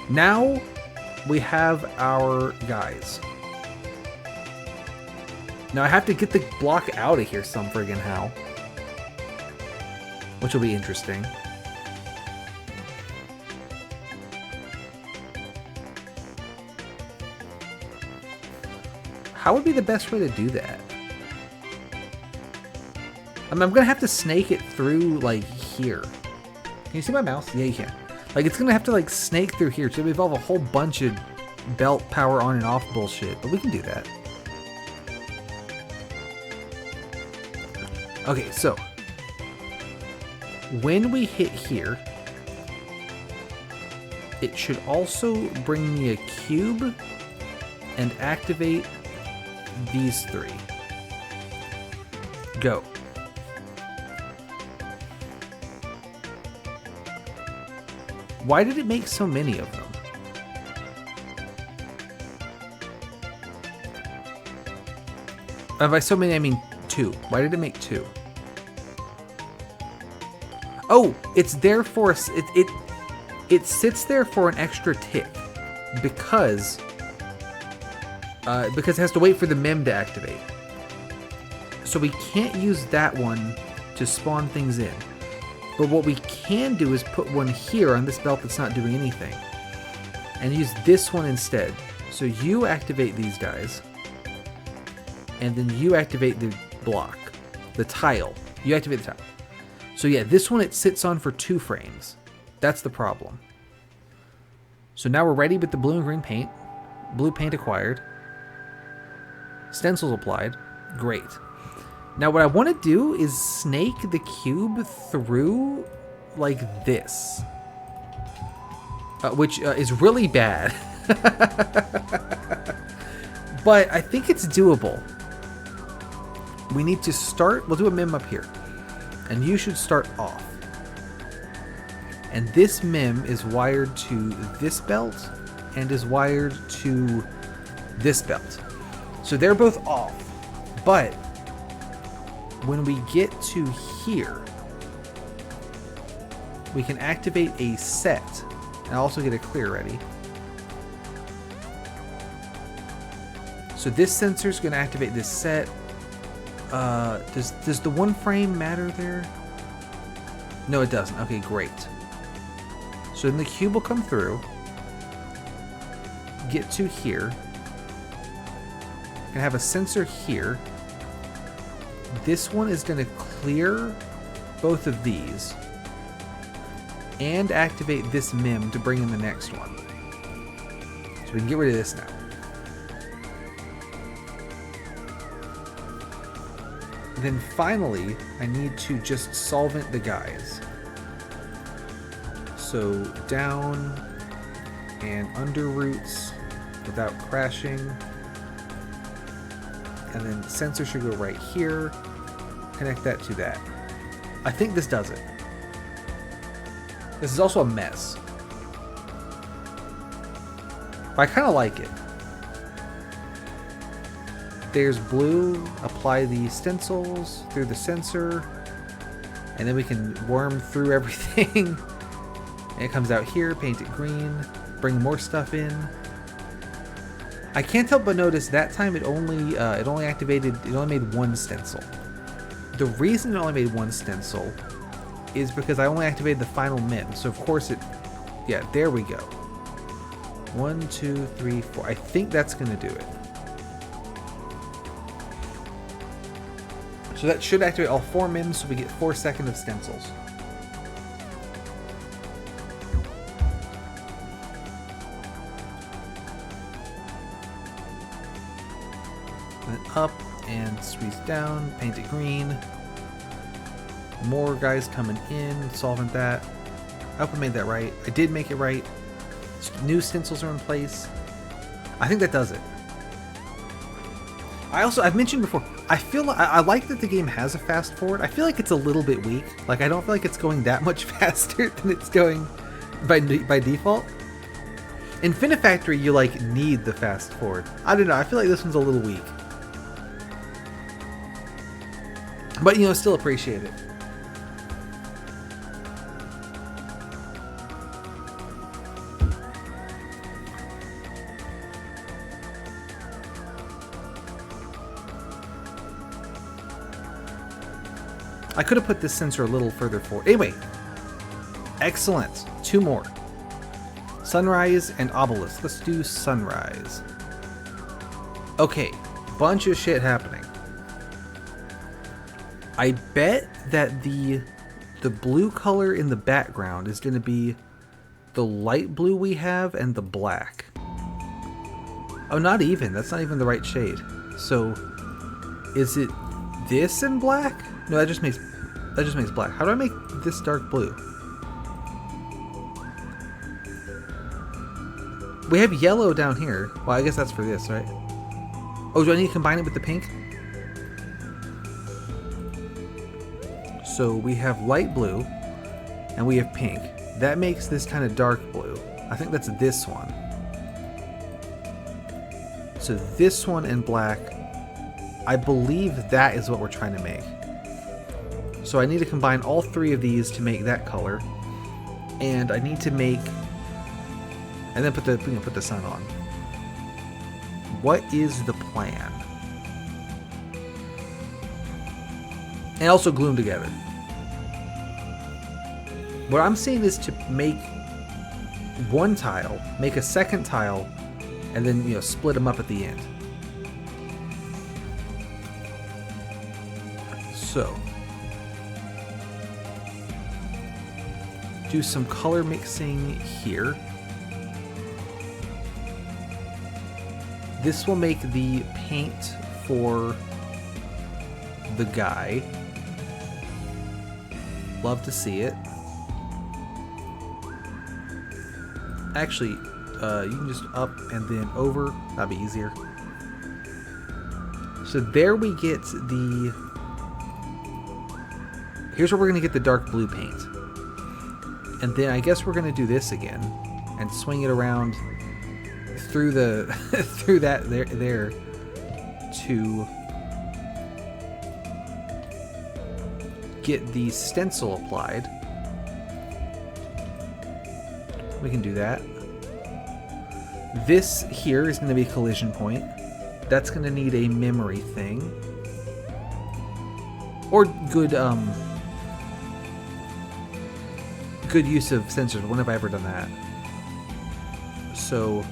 Now we have our guys. Now I have to get the block out of here some friggin' how. Which will be interesting. How would be the best way to do that? I mean, I'm gonna have to snake it through, like, here. Can you see my mouse? Yeah, you can. Like, it's gonna have to, like, snake through here to involve a whole bunch of belt power on and off bullshit, but we can do that. Okay, so when we hit here, it should also bring me a cube and activate these 3. Go. Why did it make so many of them? By so many, I mean 2. Why did it make 2? Oh, it's there for it sits there for an extra tick because it has to wait for the mem to activate. So we can't use that one to spawn things in. But what we can do is put one here on this belt that's not doing anything. And use this one instead. So you activate these guys. And then you activate the block. The tile. You activate the tile. So yeah, this one it sits on for 2 frames. That's the problem. So now we're ready with the blue and green paint. Blue paint acquired. Stencils applied. Great. Now what I want to do is snake the cube through like this. Which is really bad. But I think it's doable. We need to start, we'll do a mem up here. And you should start off. And this mem is wired to this belt and is wired to this belt. So they're both off. But when we get to here, we can activate a set. And I'll also get a clear ready. So this sensor is going to activate this set. Does the 1 frame matter there? No, it doesn't. Okay, great. So then the cube will come through, get to here, and have a sensor here. This one is going to clear both of these and activate this mem to bring in the next one. So we can get rid of this now. Then finally, I need to just solvent the guys. So down and under roots without crashing. And then sensor should go right here. Connect that to that. I think this does it. This is also a mess. But I kind of like it. There's blue, apply the stencils through the sensor, and then we can worm through everything. And it comes out here, paint it green, bring more stuff in. I can't help but notice that time it only made 1 stencil. The reason it only made 1 stencil is because I only activated the final mem. So of course yeah, there we go. 1, 2, 3, 4. I think that's gonna do it. So that should activate all 4 mems, so we get 4 seconds of stencils. Then up and squeeze down, paint it green. More guys coming in, solvent that. I hope I made that right. I did make it right. New stencils are in place. I think that does it. I've mentioned before, I like that the game has a fast forward. I feel like it's a little bit weak. Like, I don't feel like it's going that much faster than it's going by default. In Finifactory, you like need the fast forward. I don't know, I feel like this one's a little weak. But, you know, still appreciate it. I could have put this sensor a little further forward. Anyway, excellent. 2 more. Sunrise and Obelisk. Let's do Sunrise. Okay, bunch of shit happening. I bet that the blue color in the background is going to be the light blue we have and the black. Oh, not even. That's not even the right shade. So, is it this in black? No, that just makes black. How do I make this dark blue? We have yellow down here. Well, I guess that's for this, right? Oh, do I need to combine it with the pink? So we have light blue and we have pink. That makes this kind of dark blue. I think that's this one. So this one and black, I believe that is what we're trying to make. So I need to combine all 3 of these to make that color. And I need to make... And then put the sun on. What is the plan? And also glue them together. What I'm saying is to make one tile, make a second tile, and then, you know, split them up at the end. So, do some color mixing here. This will make the paint for the guy. Love to see it. Actually, you can just up and then over. That'd be easier. So there we get the... Here's where we're going to get the dark blue paint. And then I guess we're going to do this again. And swing it around through the... through that there to... get the stencil applied. We can do that. This here is going to be a collision point. That's going to need a memory thing. Or good good use of sensors. When have I ever done that? So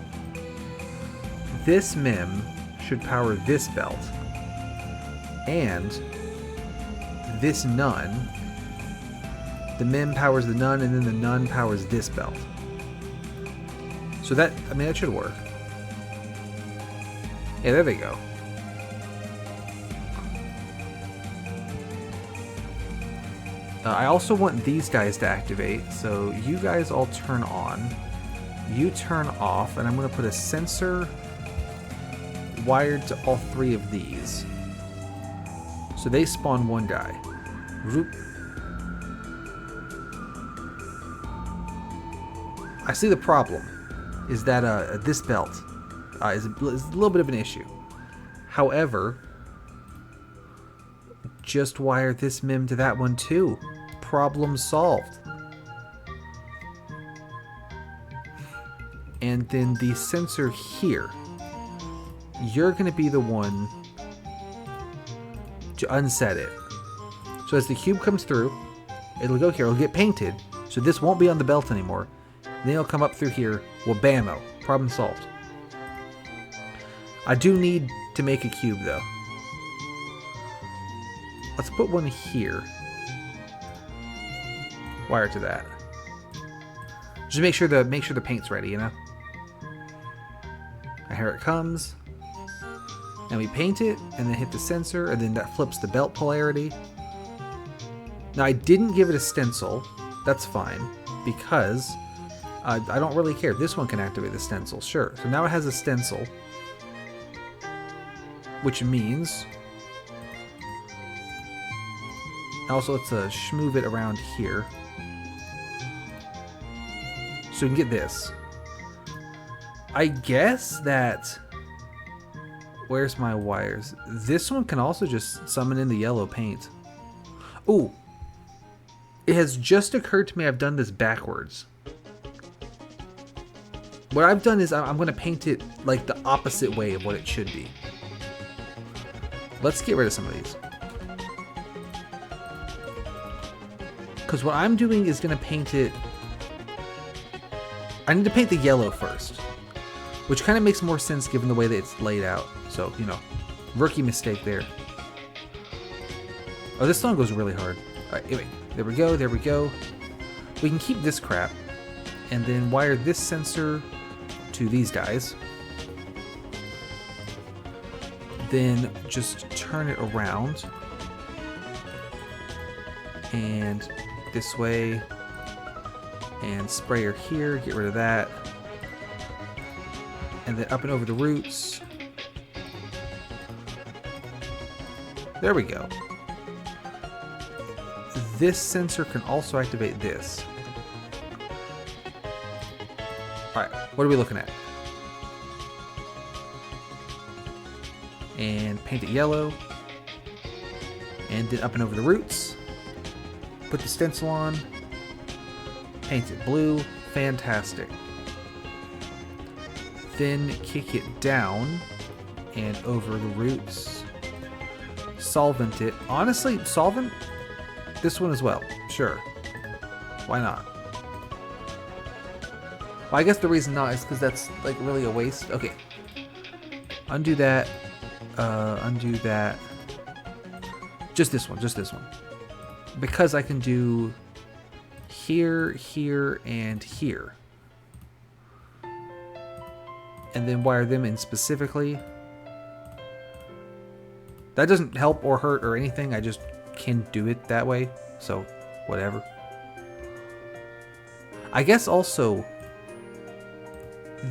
this mem should power this belt. And this nun. The mem powers the nun, and then the nun powers this belt. So that, I mean, that should work. Yeah, there they go. I also want these guys to activate, so you guys all turn on. You turn off, and I'm going to put a sensor wired to all 3 of these. So they spawn one guy. Whoop. I see the problem. Is that this belt is a little bit of an issue. However, just wire this mem to that one too. Problem solved. And then the sensor here. You're going to be the one to unset it. So as the cube comes through, it'll go here. It'll get painted. So this won't be on the belt anymore. Then it'll come up through here. Well, bammo. Problem solved. I do need to make a cube, though. Let's put one here. Wire to that. Just make sure the paint's ready, you know? And here it comes. And we paint it, and then hit the sensor, and then that flips the belt polarity. Now, I didn't give it a stencil. That's fine, because... I don't really care. This one can activate the stencil, sure. So now it has a stencil, which means... Also, let's schmoove it around here. So we can get this. I guess that... Where's my wires? This one can also just summon in the yellow paint. Ooh. It has just occurred to me I've done this backwards. What I've done is I'm going to paint it like the opposite way of what it should be. Let's get rid of some of these. Because what I'm doing is going to paint it... I need to paint the yellow first. Which kind of makes more sense given the way that it's laid out. So, you know, rookie mistake there. Oh, this song goes really hard. Alright, anyway, there we go, there we go. We can keep this crap. And then wire this sensor to these guys. Then just turn it around. And this way. And sprayer here, get rid of that. And then up and over the roots. There we go. This sensor can also activate this. Alright, what are we looking at? And paint it yellow. And then up and over the roots. Put the stencil on. Paint it blue. Fantastic. Then kick it down and over the roots. Solvent it. Honestly, solvent this one as well. Sure. Why not? Well, I guess the reason not is because that's like really a waste. Okay. Undo that. Undo that. Just this one. Just this one. Because I can do here, here, and here. And then wire them in specifically. That doesn't help or hurt or anything. I just can do it that way. So, whatever. I guess also,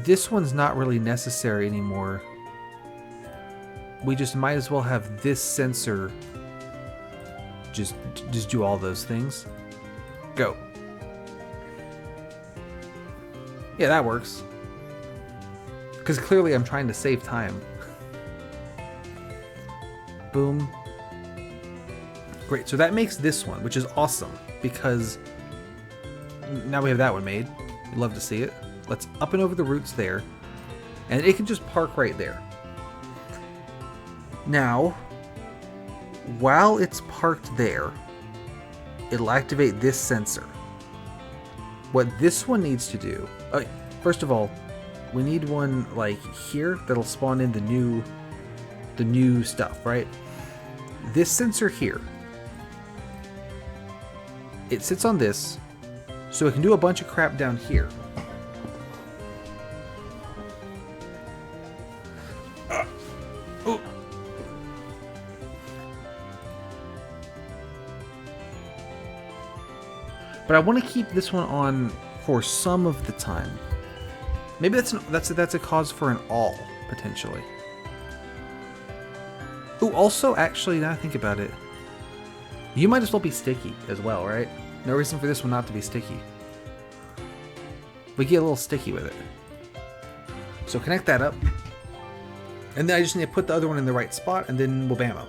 this one's not really necessary anymore. We just might as well have this sensor just do all those things. Go. Yeah, that works. Because clearly I'm trying to save time. Boom. Great, so that makes this one, which is awesome, because now we have that one made. I'd love to see it. Let's up and over the roots there, and it can just park right there. Now, while it's parked there, it'll activate this sensor. What this one needs to do, first of all, we need one like here that'll spawn in the new stuff, right? This sensor here, it sits on this, so it can do a bunch of crap down here. But I want to keep this one on for some of the time. Maybe that's a cause for an all, potentially. Ooh, also, actually, now I think about it, you might as well be sticky as well, right? No reason for this one not to be sticky. We get a little sticky with it. So connect that up. And then I just need to put the other one in the right spot, and then we'll bammo.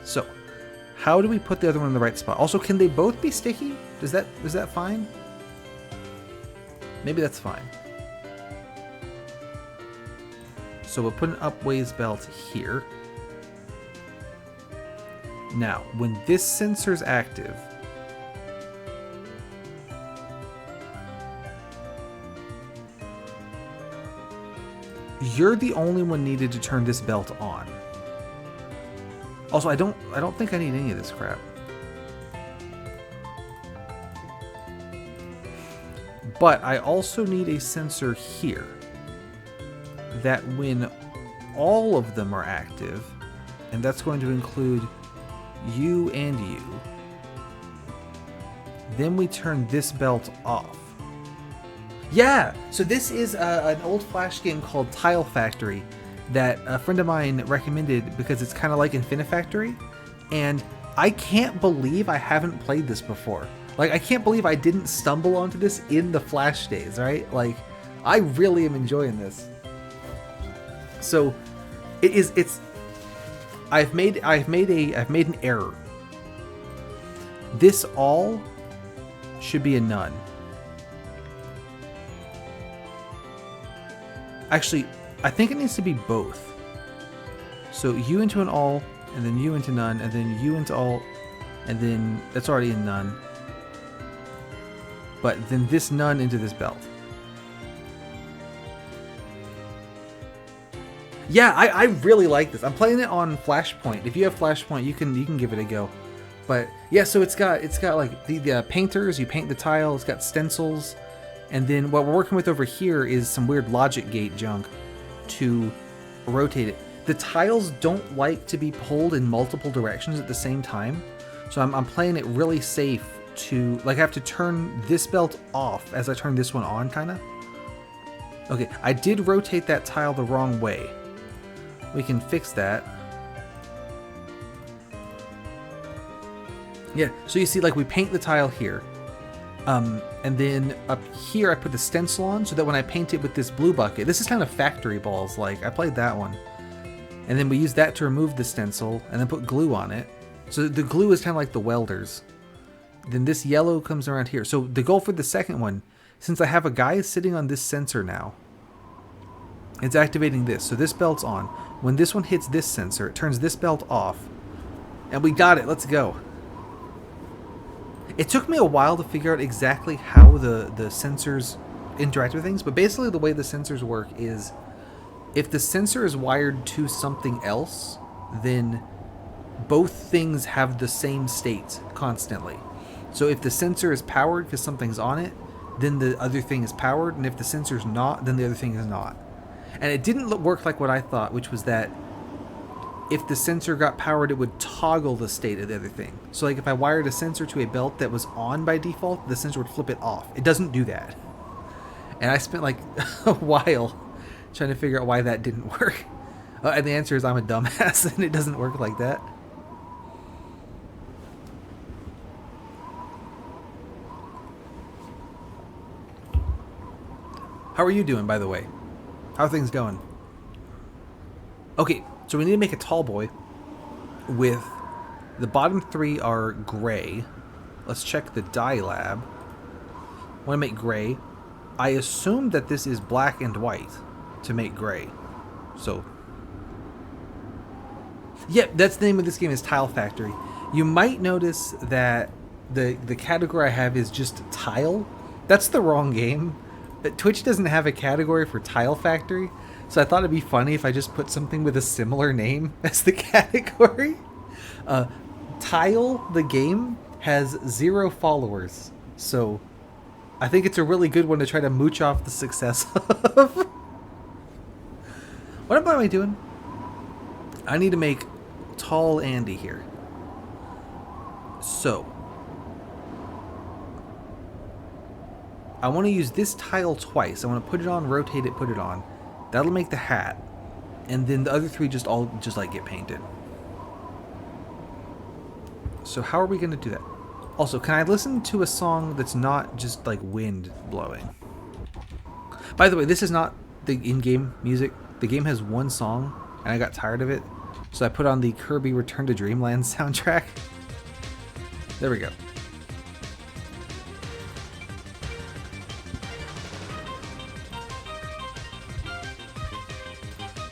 So, how do we put the other one in the right spot? Also, can they both be sticky? Is that fine? Maybe that's fine. So we'll put an upways belt here. Now, when this sensor's active, you're the only one needed to turn this belt on. Also, I don't think I need any of this crap. But I also need a sensor here that when all of them are active, and that's going to include you and you, then we turn this belt off. Yeah, so this is an old Flash game called Tile Factory that a friend of mine recommended because it's kind of like Infinifactory, and I can't believe I haven't played this before. Like, I can't believe I didn't stumble onto this in the Flash days, right? Like, I really am enjoying this. So, I've made an error. This all should be a none. Actually, I think it needs to be both. So you into an all, and then you into none, and then you into all, and then that's already a none. But then this none into this belt. Yeah, I really like this. I'm playing it on Flashpoint. If you have Flashpoint, you can give it a go. But yeah, so it's got like the painters. You paint the tile. It's got stencils, and then what we're working with over here is some weird logic gate junk to rotate it. The tiles don't like to be pulled in multiple directions at the same time, so I'm playing it really safe to, like, I have to turn this belt off as I turn this one on, kind of. Okay, I did rotate that tile the wrong way. We can fix that. Yeah, so you see, like, we paint the tile here. And then up here I put the stencil on so that when I paint it with this blue bucket, this is kind of Factory Balls, like, I played that one. And then we use that to remove the stencil and then put glue on it. So the glue is kind of like the welders. Then this yellow comes around here. So the goal for the second one, since I have a guy sitting on this sensor now, it's activating this. So this belt's on. When this one hits this sensor, it turns this belt off. And we got it. Let's go. It took me a while to figure out exactly how the sensors interact with things. But basically the way the sensors work is if the sensor is wired to something else, then both things have the same state constantly. So if the sensor is powered because something's on it, then the other thing is powered. And if the sensor's not, then the other thing is not. And it didn't work like what I thought, which was that if the sensor got powered, it would toggle the state of the other thing. So like if I wired a sensor to a belt that was on by default, the sensor would flip it off. It doesn't do that. And I spent like a while trying to figure out why that didn't work. And the answer is I'm a dumbass and it doesn't work like that. How are you doing, by the way? How are things going? Okay, so we need to make a tall boy with the bottom three are gray. Let's check the dye lab. I want to make gray. I assume that this is black and white to make gray. So, yeah, that's the name of this game, is Tile Factory. You might notice that the category I have is just tile. That's the wrong game. Twitch doesn't have a category for Tile Factory, so I thought it'd be funny if I just put something with a similar name as the category. Tile, the game, has 0 followers, so I think it's a really good one to try to mooch off the success of. What am I doing? I need to make tall Andy here. So I want to use this tile twice. I want to put it on, rotate it, put it on. That'll make the hat. And then the other three just all like get painted. So how are we going to do that? Also, can I listen to a song that's not just like wind blowing? By the way, this is not the in-game music. The game has one song and I got tired of it. So I put on the Kirby Return to Dreamland soundtrack. There we go.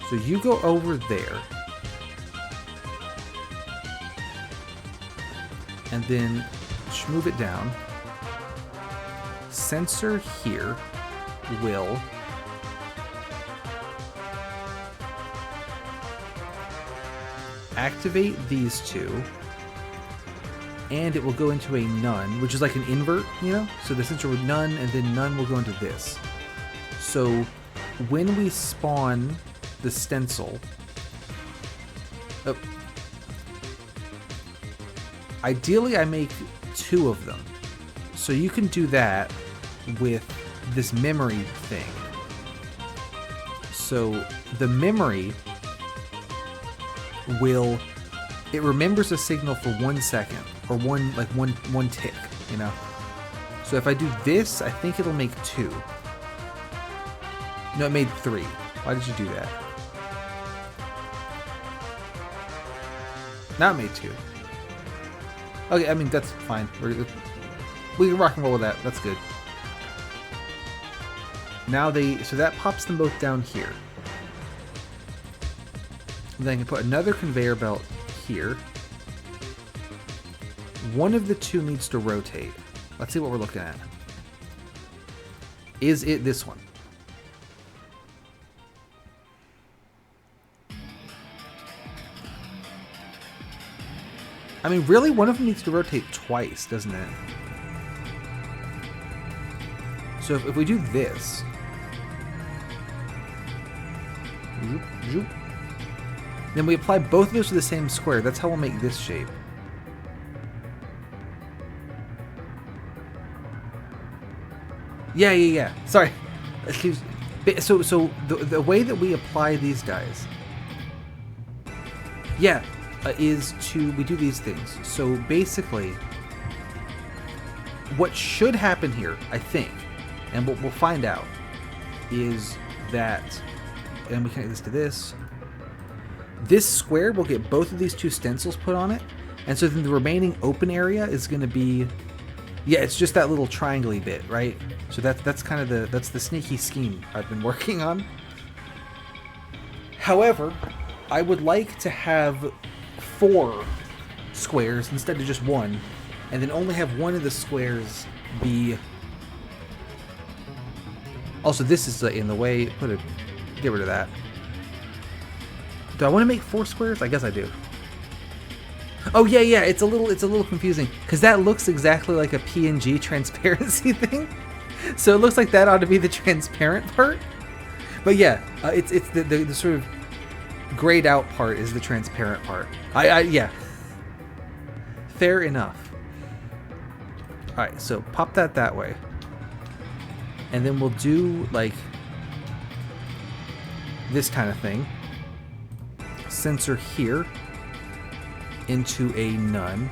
So you go over there, and then move it down. Sensor here will activate these two, and it will go into a none, which is like an invert, you know? So the sensor would none, and then none will go into this. So when we spawn the stencil, ideally I make 2 of them, so you can do that with this memory thing. So the memory it remembers a signal for 1 second, or one tick, you know. So if I do this, I think it'll make 2. No, it made 3. Why did you do that? Now it made 2. Okay, I mean, that's fine. We can rock and roll with that. That's good. Now so that pops them both down here. And then I can put another conveyor belt here. One of the 2 needs to rotate. Let's see what we're looking at. Is it this one? I mean, really, one of them needs to rotate twice, doesn't it? So if we do this, then we apply both of those to the same square. That's how we'll make this shape. Yeah. Sorry. Excuse me. So the way that we apply these guys, is we do these things. So basically, what should happen here, I think, and what we'll find out, is that, and we connect this to this. This square will get both of these 2 stencils put on it, And so then the remaining open area is going to be, yeah, it's just that little triangle-y bit, right? So that's kind of that's the sneaky scheme I've been working on. However, I would like to have 4 squares instead of just 1, and then only have one of the squares be. Also, this is in the way. Get rid of that. Do I want to make 4 squares? I guess I do. Oh yeah, it's a little confusing because that looks exactly like a PNG transparency thing. So it looks like that ought to be the transparent part. But yeah, it's the sort of grayed out part is the transparent part. Yeah. Fair enough. All right, so pop that way, and then we'll do like this kind of thing. Sensor here into a none.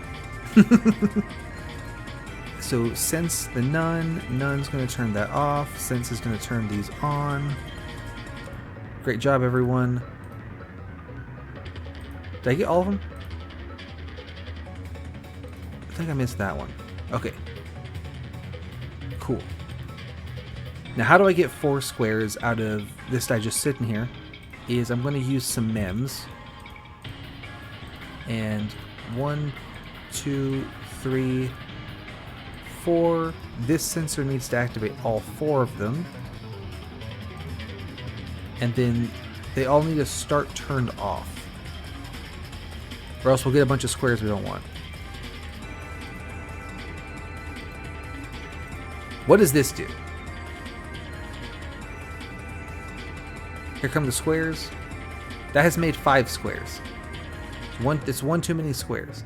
So sense the none. None's going to turn that off. Sense is going to turn these on. Great job, everyone. Did I get all of them? I think I missed that one. Okay. Cool. Now, how do I get 4 squares out of this guy just sitting here? Is I'm going to use some MEMS. And 1, 2, 3, 4. This sensor needs to activate all 4 of them. And then they all need to start turned off. Or else we'll get a bunch of squares we don't want. What does this do? Here come the squares. That has made 5 squares. It's one too many squares.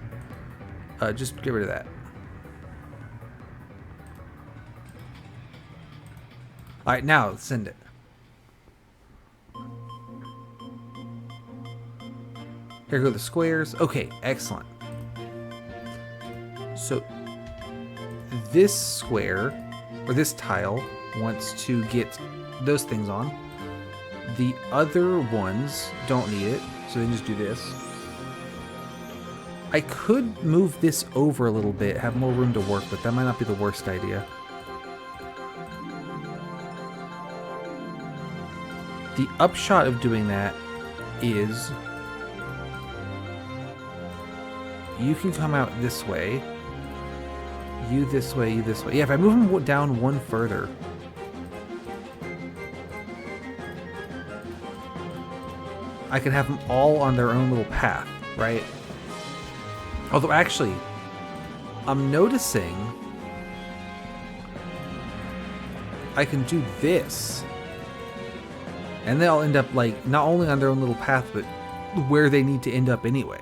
Just get rid of that. Alright, now send it. Here go the squares. Okay, excellent. So this square, or this tile, wants to get those things on. The other ones don't need it, so they can just do this. I could move this over a little bit, have more room to work with. That might not be the worst idea. The upshot of doing that is you can come out this way, you this way, you this way. Yeah, if I move them down one further, I can have them all on their own little path, right? Although actually, I'm noticing I can do this. And they'll end up like not only on their own little path, but where they need to end up anyway.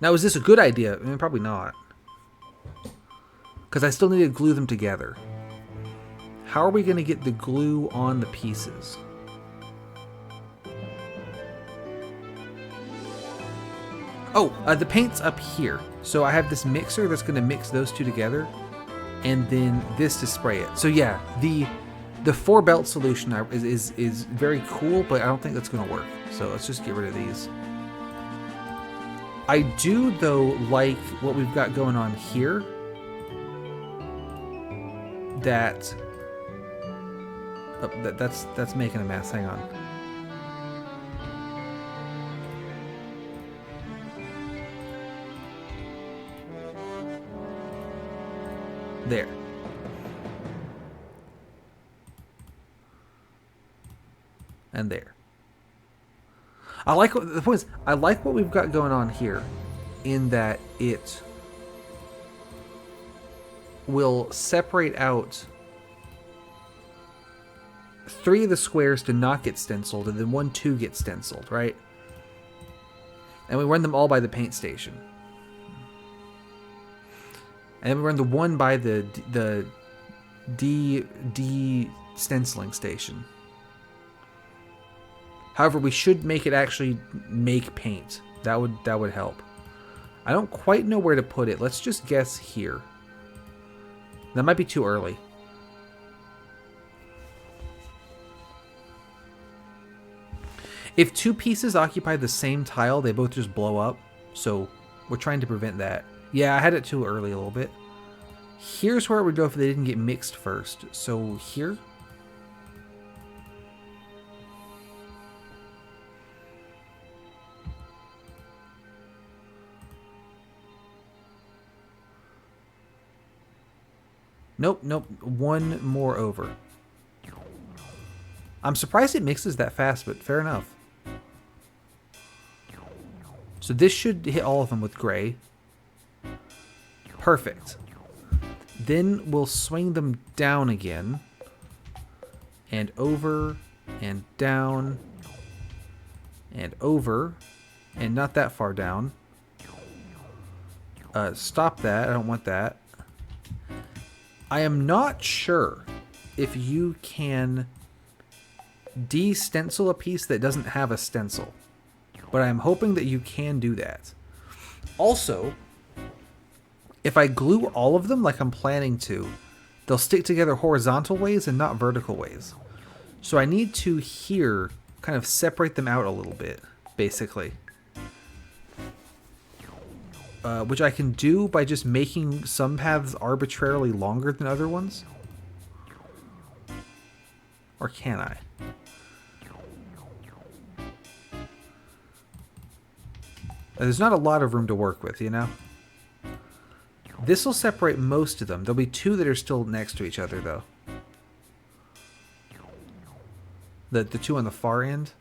Now, is this a good idea? I mean, probably not. Because I still need to glue them together. How are we going to get the glue on the pieces? Oh, the paint's up here. So I have this mixer that's going to mix those two together. And then this to spray it. So yeah, the 4-belt solution is very cool, but I don't think that's going to work. So let's just get rid of these. I do, though, like what we've got going on here. That's making a mess. Hang on. There. And there. I like what the point is. I like what we've got going on here, in that it will separate out 3 of the squares to not get stenciled, and then 1, 2 get stenciled, right? And we run them all by the paint station, and then we run the one by the D stenciling station. However, we should make it actually make paint. That would help. I don't quite know where to put it. Let's just guess here. That might be too early. If 2 pieces occupy the same tile, they both just blow up. So We're trying to prevent that. Yeah, I had it too early a little bit. Here's where it would go if they didn't get mixed first. So here. Nope, nope. One more over. I'm surprised it mixes that fast, but fair enough. So this should hit all of them with gray. Perfect. Then we'll swing them down again. And over, and down, and over, and not that far down. Stop that, I don't want that. I am not sure if you can de-stencil a piece that doesn't have a stencil, but I'm hoping that you can do that. Also, if I glue all of them like I'm planning to, they'll stick together horizontal ways and not vertical ways. So I need to here kind of separate them out a little bit, basically. Which I can do by just making some paths arbitrarily longer than other ones. Or can I? There's not a lot of room to work with, you know? This will separate most of them. There'll be two that are still next to each other, though. The two on the far end.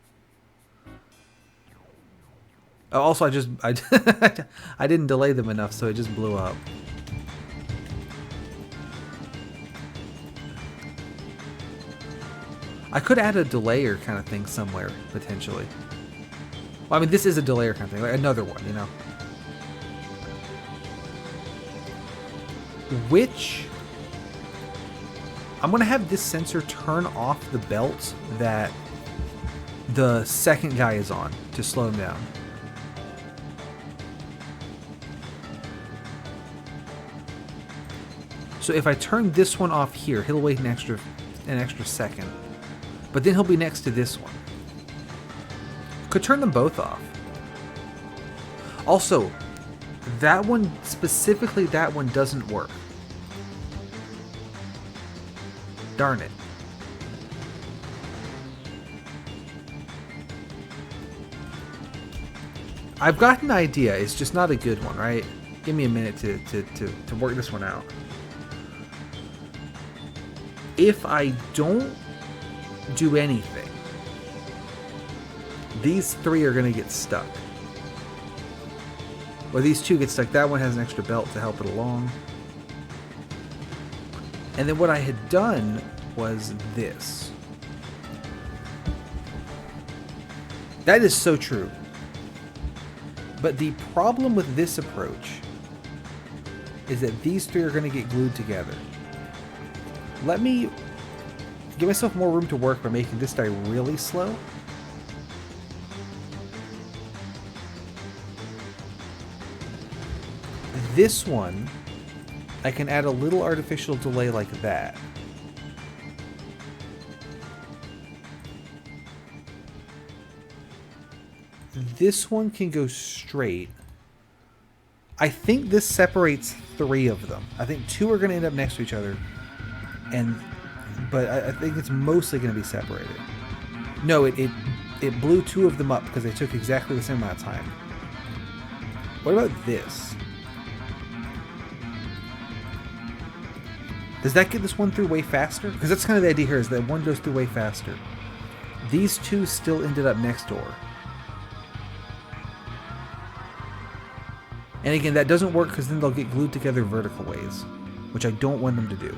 Oh, also, I didn't delay them enough, so it just blew up. I could add a delayer kind of thing somewhere, potentially. Well, I mean, this is a delayer kind of thing, like another one, you know? Which... I'm going to have this sensor turn off the belt that the second guy is on to slow him down. So if I turn this one off here, he'll wait an extra second. But then he'll be next to this one. Could turn them both off. Also, that one, specifically that one, doesn't work. Darn it. I've got an idea, it's just not a good one, right? Give me a minute to work this one out. If I don't do anything, these three are going to get stuck. Well, these two get stuck. That one has an extra belt to help it along. And then what I had done was this. That is so true. But the problem with this approach is that these three are going to get glued together. Let me give myself more room to work by making this die really slow. This one, I can add a little artificial delay like that. This one can go straight. I think this separates three of them. I think two are going to end up next to each other. But I think it's mostly going to be separated. No, it blew two of them up because they took exactly the same amount of time. What about this? Does that get this one through way faster? Because that's kind of the idea here, is that one goes through way faster. These two still ended up next door. And again, that doesn't work because then they'll get glued together vertical ways, which I don't want them to do.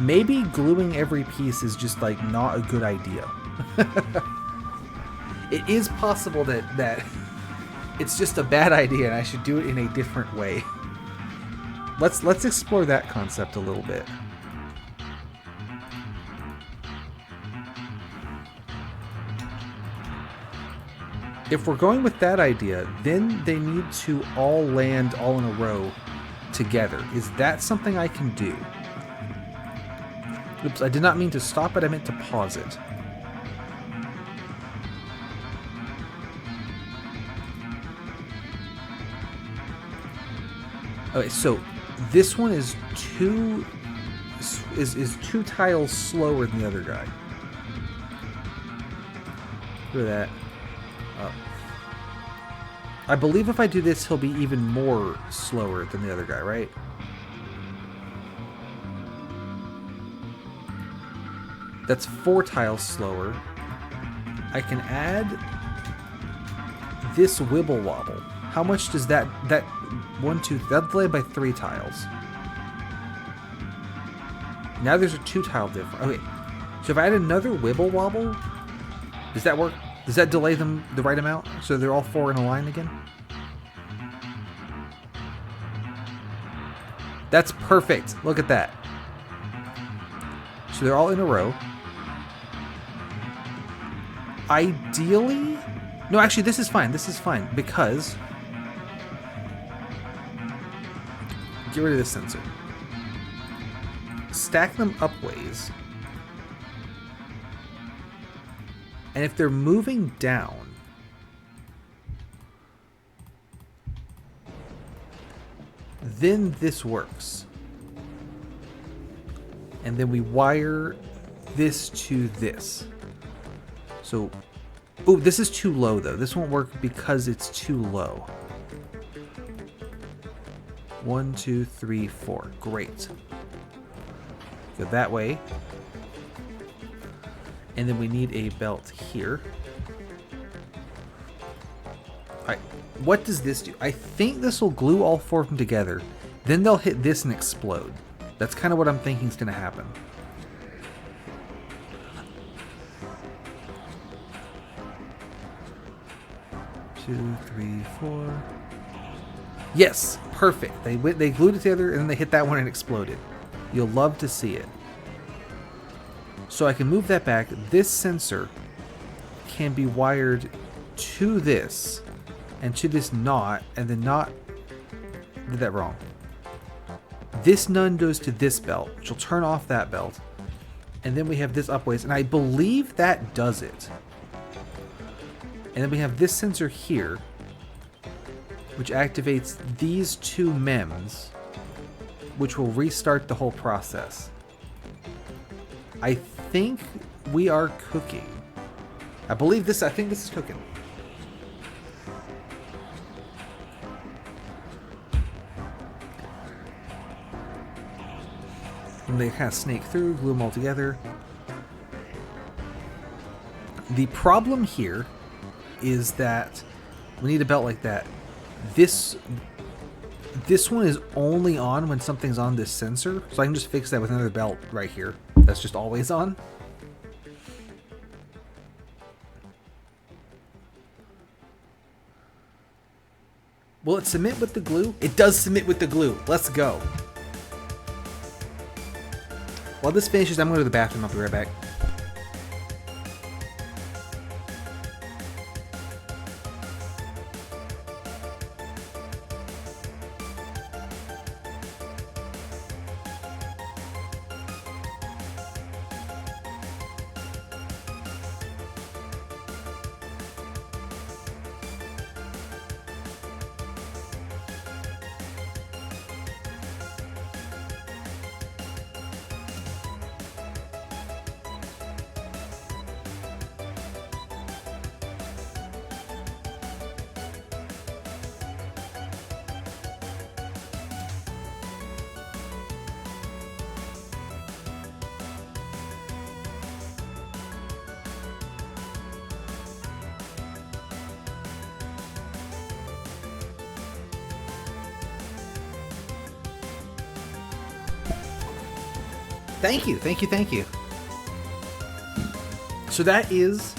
Maybe gluing every piece is just like not a good idea. It is possible that it's just a bad idea and I should do it in a different way. Let's explore that concept a little bit. If we're going with that idea, then they need to all land all in a row together. Is that something I can do? Oops, I did not mean to stop it, I meant to pause it. Okay, so this one is two is 2 tiles slower than the other guy. Look at that. I believe if I do this, he'll be even more slower than the other guy, right? That's 4 tiles slower. I can add this Wibble Wobble. How much does that 1, 2, that'll delay by 3 tiles. Now there's a 2-tile difference. Okay, so if I add another Wibble Wobble, does that work? Does that delay them the right amount? So they're all 4 in a line again? That's perfect. Look at that. So they're all in a row. Ideally... No, actually, this is fine. This is fine. Because... Get rid of this sensor. Stack them upways. And if they're moving down... Then this works. And then we wire this to this. So, oh, this is too low though. This won't work because it's too low. 1, 2, 3, 4. Great. Go that way. And then we need a belt here. Alright, what does this do? I think this will glue all 4 of them together. Then they'll hit this and explode. That's kind of what I'm thinking is going to happen. Two, 3, 4. Yes, perfect. They glued it together and then they hit that one and exploded. You'll love to see it. So I can move that back. This sensor can be wired to this and to this knot, and the knot did that wrong. This none goes to this belt, which will turn off that belt, and then we have this upways, and I believe that does it. And then we have this sensor here, which activates these 2 MEMS, which will restart the whole process. I think we are cooking. I think this is cooking. And they kind of snake through, glue them all together. The problem here is that we need a belt like that. This one is only on when something's on this sensor, so I can just fix that with another belt right here. That's just always on. Will it submit with the glue? It does submit with the glue. Let's go. While this finishes, I'm going to the bathroom. I'll be right back. Thank you. So that is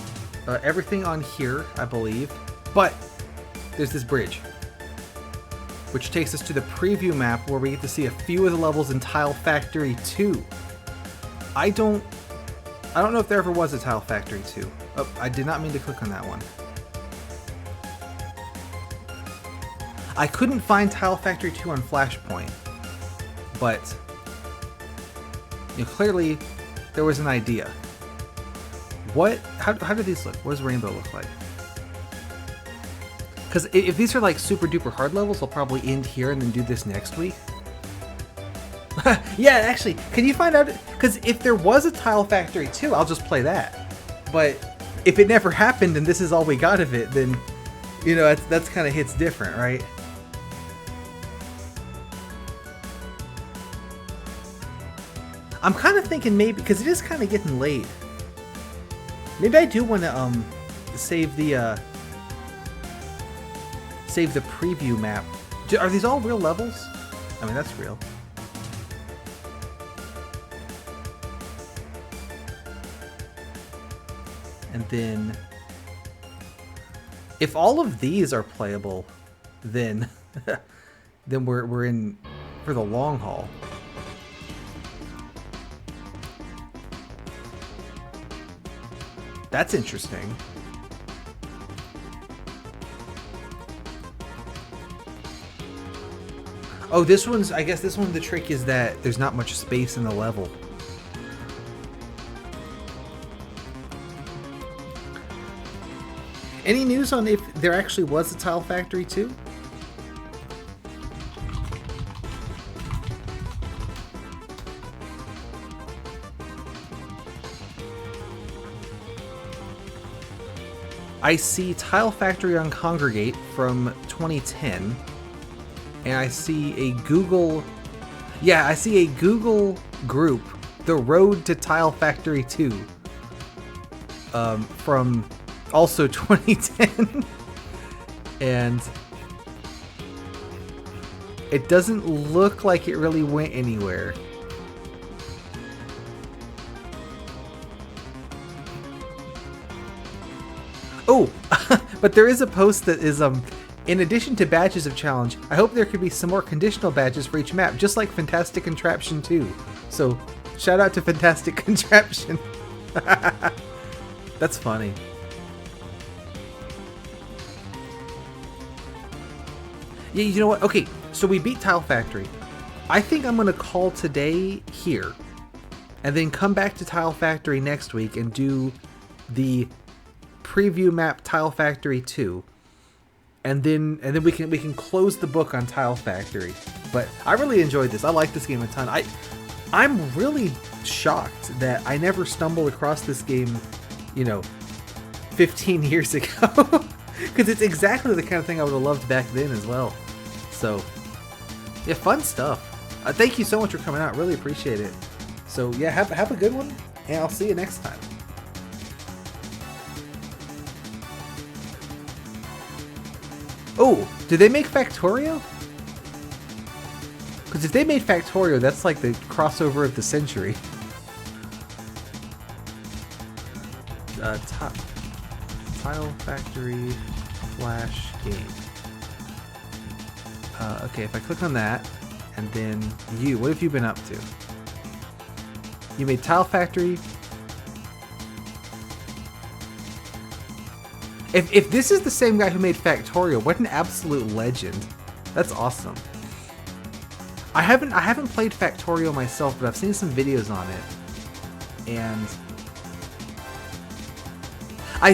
everything on here, I believe. But there's this bridge, which takes us to the preview map where we get to see a few of the levels in Tile Factory 2. I don't know if there ever was a Tile Factory 2. Oh, I did not mean to click on that one. I couldn't find Tile Factory 2 on Flashpoint, but clearly there was an idea. How do these look? What does Rainbow look like? Because if these are like super duper hard levels, I'll probably end here and then do this next week. Yeah, actually, can you find out? Because if there was a Tile Factory 2, I'll just play that. But if it never happened and this is all we got of it, then, you know, that's kind of hits different, right? I'm kind of thinking maybe, because it is kind of getting late, maybe I do want to save the preview map. Are these all real levels? I mean, that's real. And then, if all of these are playable, then then we're in for the long haul. That's interesting. Oh, this one's, I guess this one, the trick is that there's not much space in the level. Any news on if there actually was a Tile Factory 2? I see Tile Factory on Kongregate from 2010, and I see a Google, yeah, I see a Google group, The Road to Tile Factory 2, from also 2010, and it doesn't look like it really went anywhere. Oh, but there is a post that is, in addition to badges of challenge, I hope there could be some more conditional badges for each map, just like Fantastic Contraption 2. So, shout out to Fantastic Contraption. That's funny. Yeah, you know what? Okay, so we beat Tile Factory. I think I'm going to call today here, and then come back to Tile Factory next week and do the preview map Tile Factory 2, and then we can close the book on Tile Factory. But I really enjoyed this. I like this game a ton. I'm really shocked that I never stumbled across this game, you know, 15 years ago, because it's exactly the kind of thing I would have loved back then as well. So yeah, fun stuff. Thank you so much for coming out. Really appreciate it. So yeah, have a good one, and I'll see you next time. Oh, did they make Factorio? Because if they made Factorio, that's like the crossover of the century. Tile Factory Flash game. Okay, if I click on that, and then you, what have you been up to? You made Tile Factory. If this is the same guy who made Factorio, what an absolute legend. That's awesome. I haven't played Factorio myself, but I've seen some videos on it. And I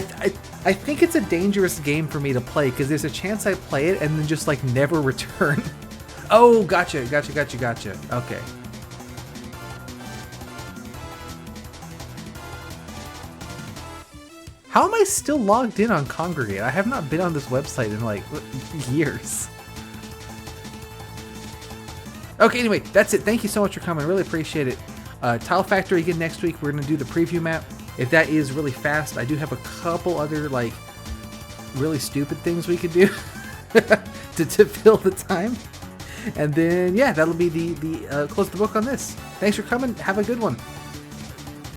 think it's a dangerous game for me to play, because there's a chance I play it and then just like never return. Oh, gotcha. Okay. How am I still logged in on Kongregate? I have not been on this website in like years. Okay, anyway, that's it. Thank you so much for coming. Really appreciate it. Tile Factory again next week. We're going to do the preview map. If that is really fast, I do have a couple other like really stupid things we could do to fill the time. And then, yeah, that'll be the close the book on this. Thanks for coming. Have a good one.